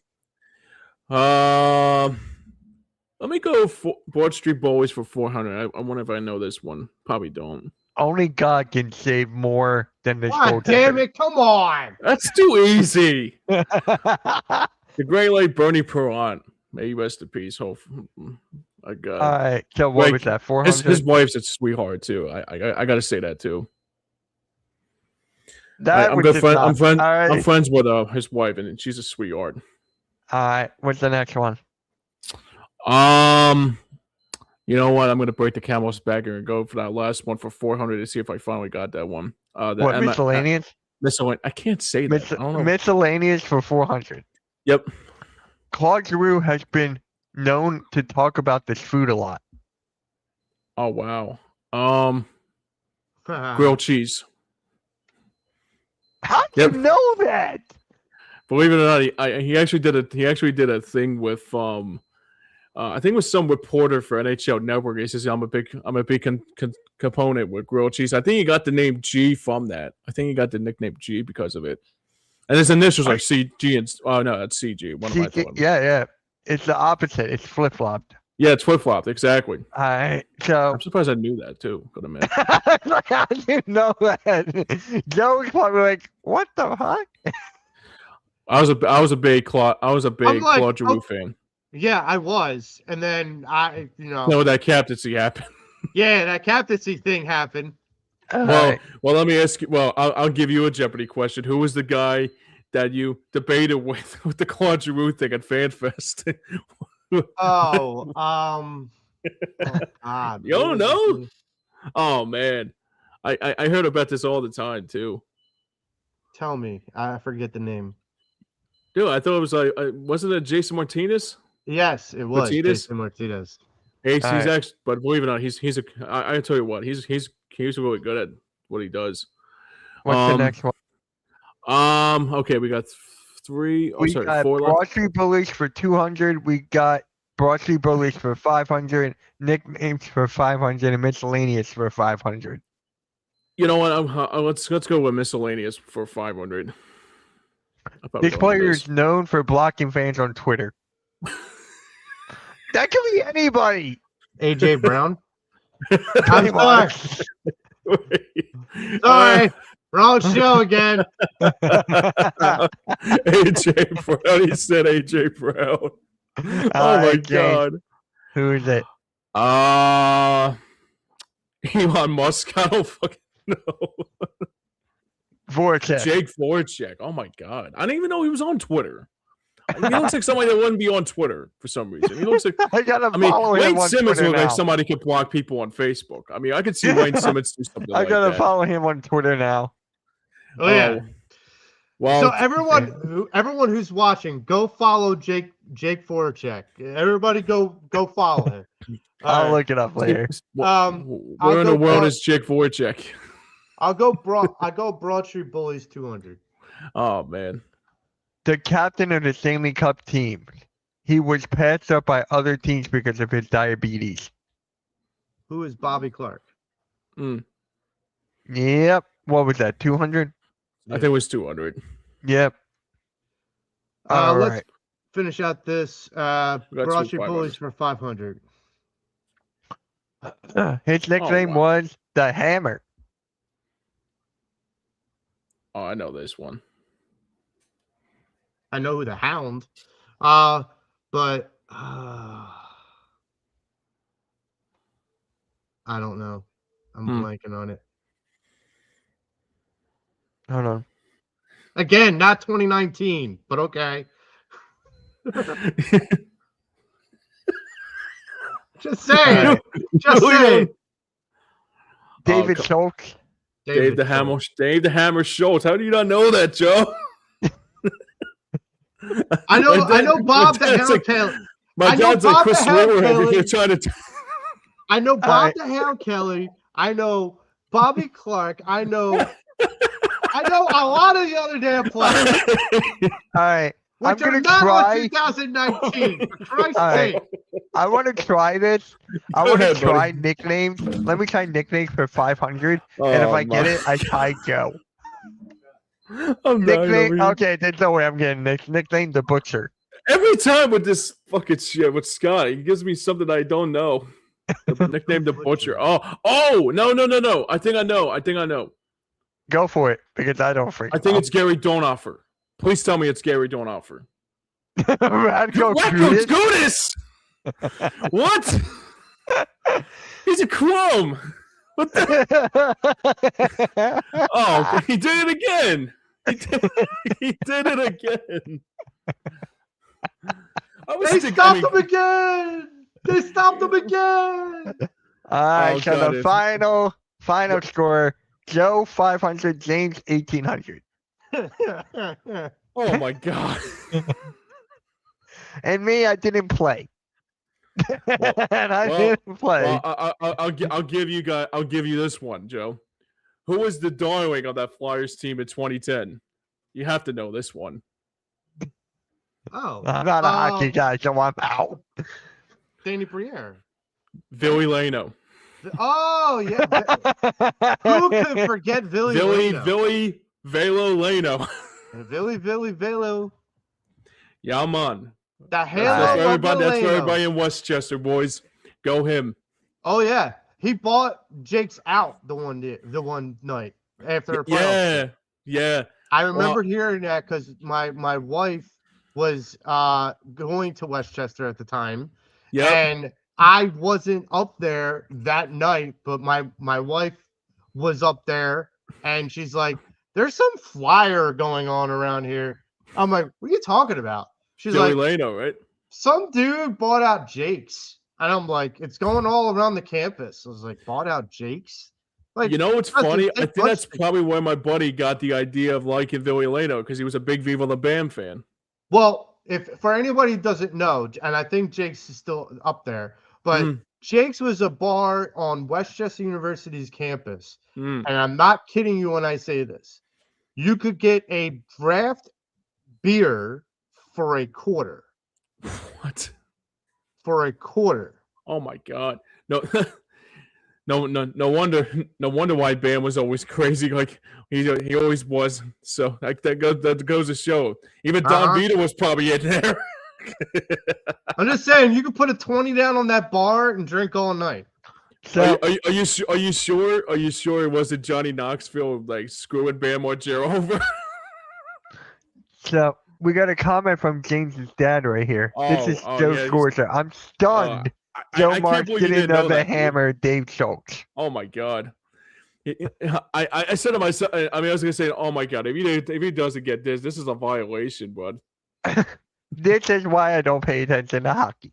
Let me go Broad Street Bullies for 400. I wonder if I know this one. Probably don't. Only God can save more than this goal. Damn it! Come on. That's too easy. The Great Lake Bernie Perrant. May he rest in peace. Hope. I got. All right. So what was that? 400. His wife's a sweetheart too. I got to say that too. I'm friends with his wife, and she's a sweetheart. All right. What's the next one? You know what? I'm gonna break the camel's back and go for that last one for 400 to see if I finally got that one. Miscellaneous? Miscellaneous. I can't say that. I don't know. Miscellaneous for 400. Yep. Claude Giroux has been known to talk about this food a lot. Oh wow. Grilled cheese. How do you know that? Believe it or not, he actually did a thing with I think it was some reporter for NHL Network. He says I'm a big component with grilled cheese. I think he got the name G from that. I think he got the nickname G because of it. And his initials like CG and no, that's CG. What am I doing? Yeah. It's the opposite. It's flip flopped. Yeah, it's flip flopped. Exactly. All right. So I'm surprised I knew that too. Good man. Like, how do you know that? Joe was probably like, "What the fuck?" I was a big Claude Giroux fan. Yeah, I was, and then No, that captaincy happened. Yeah, that captaincy thing happened. Well, let me ask you. Well, I'll give you a Jeopardy question. Who was the guy that you debated with the Claude Giroux thing at FanFest? God. You don't know? Oh man, I heard about this all the time too. Tell me, I forget the name. Dude, I thought it was like, wasn't it Jason Martinez? Yes, it was Jason Martinez. He's actually, but believe it or not, he's a. I tell you what, he's really good at what he does. What's the next one? Okay, we got 4. Broad Street Bullies for 200. We got Broad Street Bullies for 500. Nicknames for 500 and miscellaneous for 500. You know what? Let's go with miscellaneous for 500. This player is known for blocking fans on Twitter. That could be anybody. AJ Brown. I'm sorry. Sorry. Wrong show again. AJ Brown. He said AJ Brown. Oh my god. Who is it? Elon Musk. I don't fucking know. Voracek. Jake Voracek. Oh my god. I didn't even know he was on Twitter. He looks like somebody that wouldn't be on Twitter for some reason. He looks like I gotta I mean, follow him Wayne on Simmons Twitter looks like now. somebody could block people on Facebook. I mean, I could see Wayne Simmons do something I like gotta that. follow him on Twitter now. Oh yeah. Well, So everyone who's watching, go follow Jake Voracek. Everybody go follow him. I'll All right. look it up later. where in the world is Jake Voracek? I go Broad Street Bullies 200. Oh man. The captain of the Stanley Cup team. He was passed up by other teams because of his diabetes. Who is Bobby Clark? Yep. What was that? 200? I think it was 200. Yep. All Let's right. finish out this Broad Street Bullies for 500. His nickname wow. was the Hammer. Oh, I know this one. I know who the Hound, but I don't know. I'm blanking on it. Hold on. Again, not 2019, but okay. Just saying. Just saying. David Schultz. Dave the Hammer Schultz. How do you not know that, Joe? I know Bob the Hound Kelly. My dad's like Chris Wheeler over here trying to. I know Bob the Hound Kelly. I know Bobby Clark. I know a lot of the other damn players. All right. Which I'm are gonna not try. on 2019. For Christ's All right. sake. I want to try this. I Go want to ahead, try buddy. nicknames. Let me try nicknames for 500. And if I get it, I tie Joe. I'm Nickname. not Okay, there's no way I'm getting nickname the Butcher. Every time with this fucking shit with Scott, he gives me something I don't know. Nickname the Butcher. Oh, no. I think I know. Go for it because I don't freak. I think it's Gary Donoffer. Please tell me it's Gary Donoffer. Radko Gudas! What? He's a crumb. What the? Oh, he did it again. He did it again. They stopped him again. They stopped him again. All right, so God, the final score: Joe 500, James 1800. Oh my god. And me, I didn't play. Didn't play. Well, I'll give you guys. I'll give you this one, Joe. Who was the darling of that Flyers team in 2010? You have to know this one. Oh, I'm not a hockey guy, so I'm out. Danny Briere. Billy Lano. Oh yeah. Who could forget Billy Velo Lano. Billy Velo. Yeah, man. The halo That's for of everybody in Westchester, boys. Go him. Oh yeah, he bought Jake's out the one night after a playoff. Yeah. I remember hearing that because my wife was going to Westchester at the time. Yeah. And I wasn't up there that night, but my wife was up there, and she's like, "There's some flyer going on around here." I'm like, "What are you talking about?" She's Billy like, Lano, right? "Some dude bought out Jake's," and I'm like, "It's going all around the campus." I was like, "Bought out Jake's?" Like, You know what's funny? I think that's thing. probably where my buddy got the idea of liking Billy Lano because he was a big Viva La Bam fan. Well, if for anybody who doesn't know, and I think Jake's is still up there, but Jake's was a bar on Westchester University's campus. And I'm not kidding you when I say this. You could get a draft beer for $0.25. What? For $0.25. Oh my god. No no wonder why Bam was always crazy. Like he always was. So that goes to show. Even Don Vito was probably in there. I'm just saying you could put a 20 down on that bar and drink all night. So, are you sure? Are you sure it wasn't Johnny Knoxville like screwing Bam Margera over? So we got a comment from James's dad right here. This is Joe Scorza. I'm stunned. Joe Marks didn't know the Hammer, Dave Schultz. Oh my god! I said to myself. I mean, I was gonna say, oh my god, if he doesn't get this is a violation, bud. This is why I don't pay attention to hockey.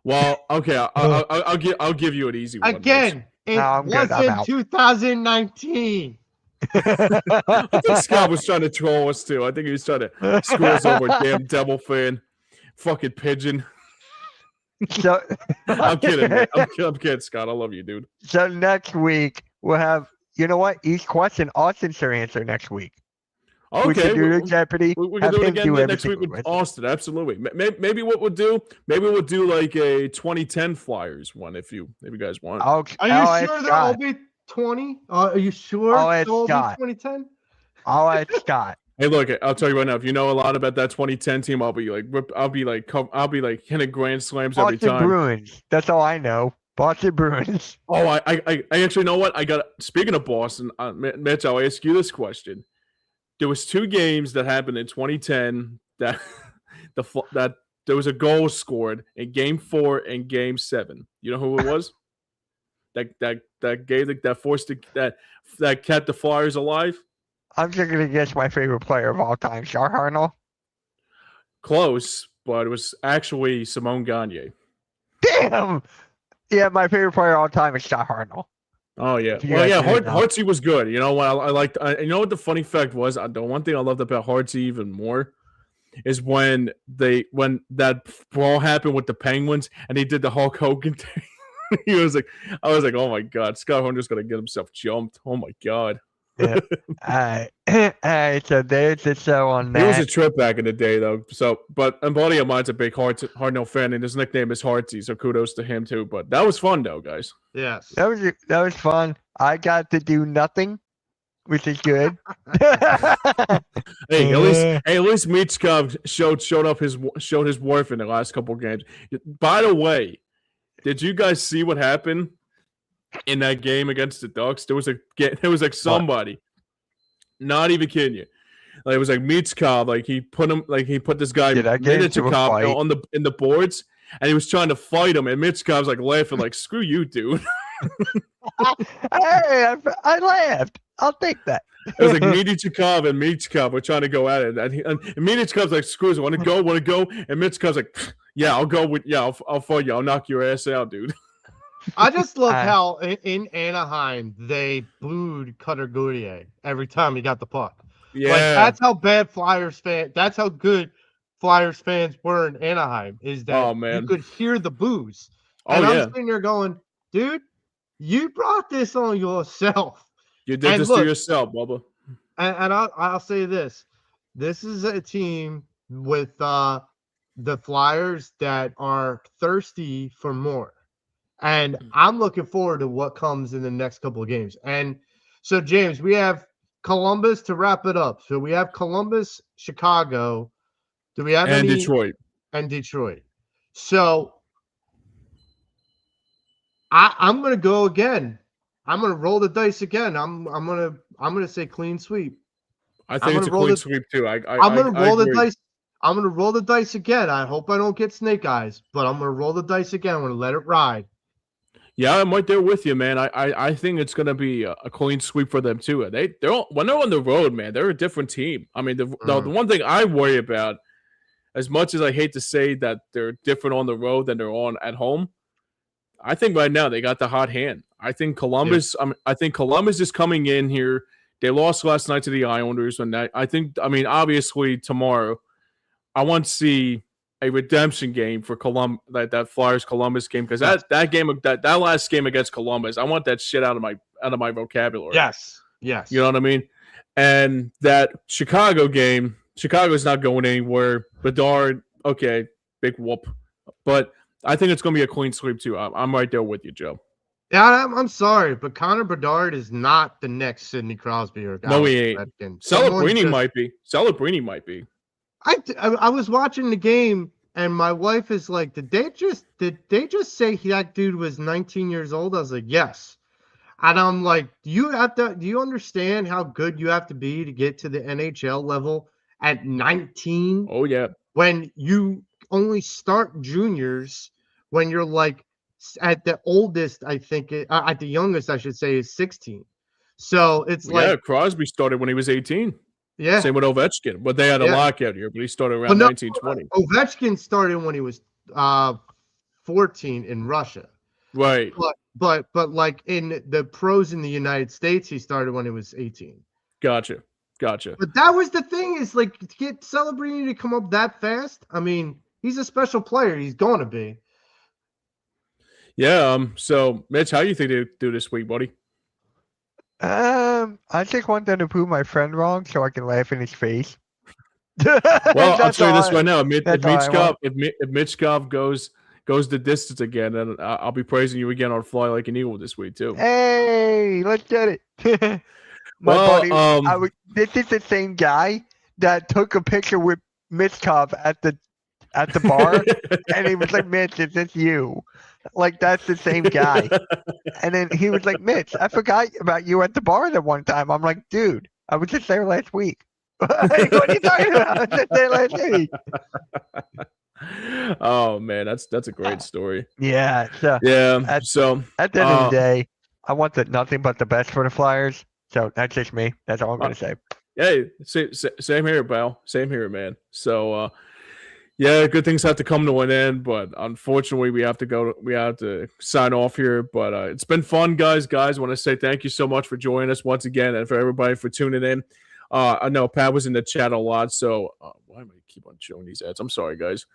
Well, okay, I'll give you an easy one. Again, it No, I'm good. I'm wasn't out. 2019. I think Scott was trying to troll us too. I think he was trying to screw us over. Damn Devil fan, fucking pigeon. So I'm kidding, man. I'm kidding, Scott. I love you, dude. So next week we'll have, you know what? Each question Austin should answer next week. We Okay, can do the Jeopardy. we can have do it him again next everything week with with it. Austin. Absolutely. Maybe what we'll do, maybe we'll do like a 2010 Flyers one if you guys want. Are Are you sure that'll be 20? Are you sure it's it'll be Scott. 2010? All right, Scott. Hey, look, I'll tell you right now. If you know a lot about that 2010 team, I'll be like hitting grand slams every Boston time. Bruins. That's all I know. Boston Bruins. Oh, I actually know what I got. Speaking of Boston, Mitch, I'll ask you this question. There was 2 games that happened in 2010 that that there was a goal scored in Game 4 and Game 7. You know who it was? that gave that forced that kept the Flyers alive. I'm just gonna guess my favorite player of all time, Char Harnell. Close, but it was actually Simone Gagne. Damn. Yeah, my favorite player of all time is Char Harnell. Oh yeah, You well guys yeah, didn't know. Hartsey was good. You know what I liked? You know what the funny fact was? The one thing I loved about Hartsey even more is when that brawl happened with the Penguins and he did the Hulk Hogan thing. I was like, oh my god, Scott Hunter's gonna get himself jumped. Oh my god. Yeah. All right. So there's the show on It was a that. trip back in the day, though. So, but a buddy of mine's a big Hartnell fan, and his nickname is Hartsey. So kudos to him too. But that was fun, though, guys. Yes. That was fun. I got to do nothing, which is good. Hey, at least Michkov showed his worth in the last couple of games. By the way, did you guys see what happened in that game against the Ducks? There was like somebody, not even kidding you. Like it was like Michkov, like he put this guy Did I get into a Michkov fight? in the boards, and he was trying to fight him, and Michkov's like laughing, like "Screw you, dude." Hey, I laughed. I'll take that. It was like Michkov and Michkov were trying to go at it, and Michkov's like, "Screw it, want to go?" And Michkov's like, "Yeah, I'll go with I'll fight you. I'll knock your ass out, dude." I just love how in Anaheim they booed Cutter Gauthier every time he got the puck. Yeah, Like, that's how bad that's how good Flyers fans were in Anaheim, is that Oh, man. you could hear the boos. Oh, And yeah. I'm sitting there going, dude, you brought this on yourself. You did And this look, to yourself, Bubba. And I'll say this. This is a team with the Flyers that are thirsty for more. And I'm looking forward to what comes in the next couple of games. And so, James, we have Columbus to wrap it up. So we have Columbus, Chicago. Do we have And any? Detroit. And Detroit. So I'm gonna go again. I'm gonna roll the dice again. I'm gonna say clean sweep. I think it's a clean sweep too. I'm gonna roll the dice. I'm gonna roll the dice again. I hope I don't get snake eyes, but I'm gonna roll the dice again. I'm gonna let it ride. Yeah, I'm right there with you, man. I think it's gonna be a clean sweep for them too. When they're on the road, man, they're a different team. I mean, the one thing I worry about, as much as I hate to say that they're different on the road than they're on at home, I think right now they got the hot hand. I think Columbus. Yeah. I think Columbus is coming in here. They lost last night to the Islanders, and obviously tomorrow, I want to see a redemption game for that Flyers Columbus game, because that game that last game against Columbus, I want that shit out of my vocabulary. Yes. You know what I mean? And that Chicago game, Chicago's not going anywhere. Bedard, okay, big whoop, but I think it's going to be a clean sweep too. I'm right there with you, Joe. Yeah, I'm sorry, but Connor Bedard is not the next Sidney Crosby or No, he ain't. Celebrini might be. Celebrini might be. I was watching the game and my wife is like, did they just say that dude was 19 years old? I was like, yes. And I'm like, do you understand how good you have to be to get to the NHL level at 19? Oh yeah. When you only start juniors when you're like at the oldest, I think at the youngest, I should say, is 16. So it's like, Crosby started when he was 18. Yeah. Same with Ovechkin, but they had a lockout year, but he started around 1920. Ovechkin started when he was 14 in Russia. Right. But like in the pros in the United States, he started when he was 18. Gotcha. But that was the thing, is like, to get Celebrini to come up that fast. I mean, he's a special player. He's going to be. Yeah. So, Mitch, how do you think they do this week, buddy? I just want them to prove my friend wrong so I can laugh in his face. Well, I'll tell you this right now. If Mitchkov goes the distance again, then I'll be praising you again on Fly Like an Eagle this week too. Hey, let's get it. Buddy, this is the same guy that took a picture with Mitchkov at the bar, and he was like, "Mitch, is this you?" Like, that's the same guy. And then he was like, "Mitch, I forgot about you at the bar that one time." I'm like, "Dude, I was just there last week." What are you talking about? I was just there last week. Oh man, that's a great story. Yeah. So yeah. So at the end of the day, I want nothing but the best for the Flyers. So that's just me. That's all I'm gonna say. Hey, same here, pal. Same here, man. So yeah, good things have to come to an end, but unfortunately we have to sign off here. But it's been fun, guys. I want to say thank you so much for joining us once again, and for everybody for tuning in. I know Pat was in the chat a lot, so why am I keep on showing these ads? I'm sorry, guys.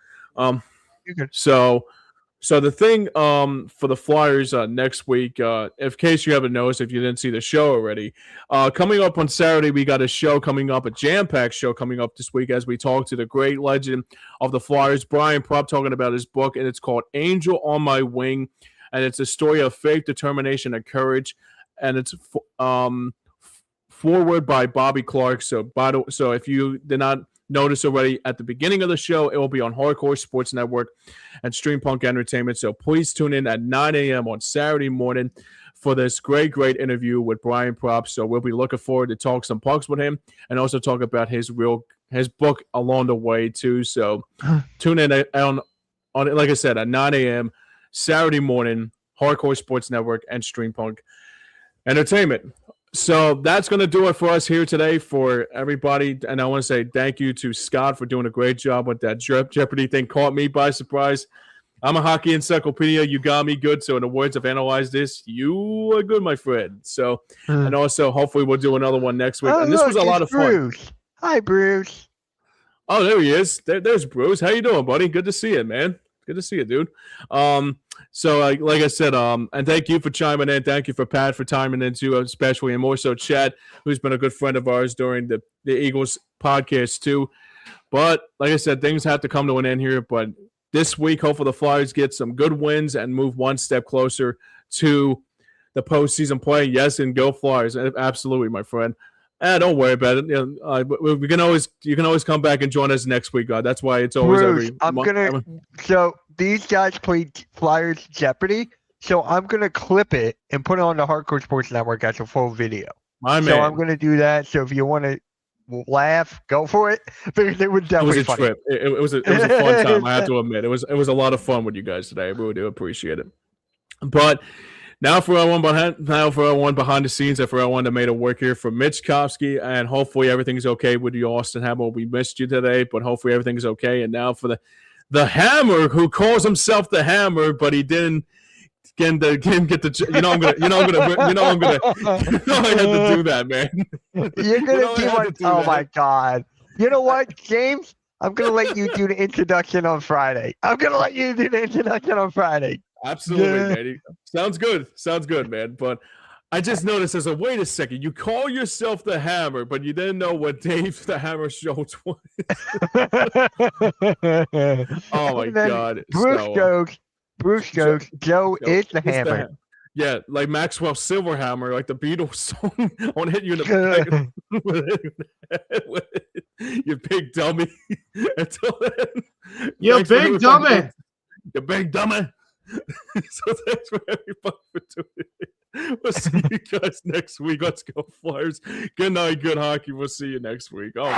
So the thing for the Flyers next week, in case you haven't noticed, if you didn't see the show already, coming up on Saturday, we got a jam-packed show coming up this week as we talk to the great legend of the Flyers, Brian Propp, talking about his book, and it's called Angel on My Wing, and it's a story of faith, determination, and courage, and it's forward by Bobby Clark. So if you did not notice already at the beginning of the show, it will be on Hardcore Sports Network and Streampunk Entertainment. So please tune in at 9 a.m. on Saturday morning for this great interview with Brian Propp. So we'll be looking forward to talk some pucks with him and also talk about his book along the way too. So tune in on like I said, at 9 a.m. Saturday morning, Hardcore Sports Network and Streampunk Entertainment. So that's going to do it for us here today for everybody. And I want to say thank you to Scott for doing a great job with that Jeopardy thing. Caught me by surprise. I'm a hockey encyclopedia. You got me good. So in the words of Analyze This, you are good, my friend. So, and also hopefully we'll do another one next week. And this was a lot of fun. Hi, Bruce. Oh, there he is. There's Bruce. How you doing, buddy? Good to see you, man. Good to see you, dude. So like I said, and thank you for chiming in. Thank you for Pat for chiming in too, especially, and more so Chad, who's been a good friend of ours during the Eagles podcast too. But like I said, things have to come to an end here. But this week, hopefully the Flyers get some good wins and move one step closer to the postseason play. Yes, and go Flyers. Absolutely, my friend. Don't worry about it. You can always come back and join us next week. That's why it's always Bruce, So these guys played Flyers Jeopardy. So I'm gonna clip it and put it on the Hardcore Sports Network as a full video. So I'm gonna do that. So if you want to laugh, go for it. Because it was definitely funny. Trip. It was a fun time. I have to admit, it was a lot of fun with you guys today. I really do appreciate it. But now for everyone behind the scenes and for everyone that made it work here, for Mitch Kopsky, and hopefully everything's okay with you, Austin Hammel. We missed you today, but hopefully everything's okay. And now for the Hammer, who calls himself the Hammer, but he didn't get the. I had to do that, man. You're gonna do what? Oh my God! You know what, James? I'm gonna let you do the introduction on Friday. Absolutely, man. Sounds good, man. But I just noticed, wait a second, you call yourself the Hammer, but you didn't know what Dave the Hammer Schultz was. Oh my God. Bruce goes, Joe is the Hammer. Yeah, like Maxwell Silverhammer, like the Beatles song. I want to hit you in the you big dummy. You big dummy. You big dummy. So thanks for everybody for tuning in. We'll see you guys next week. Let's go Flyers. Good night, good hockey. We'll see you next week. Oh,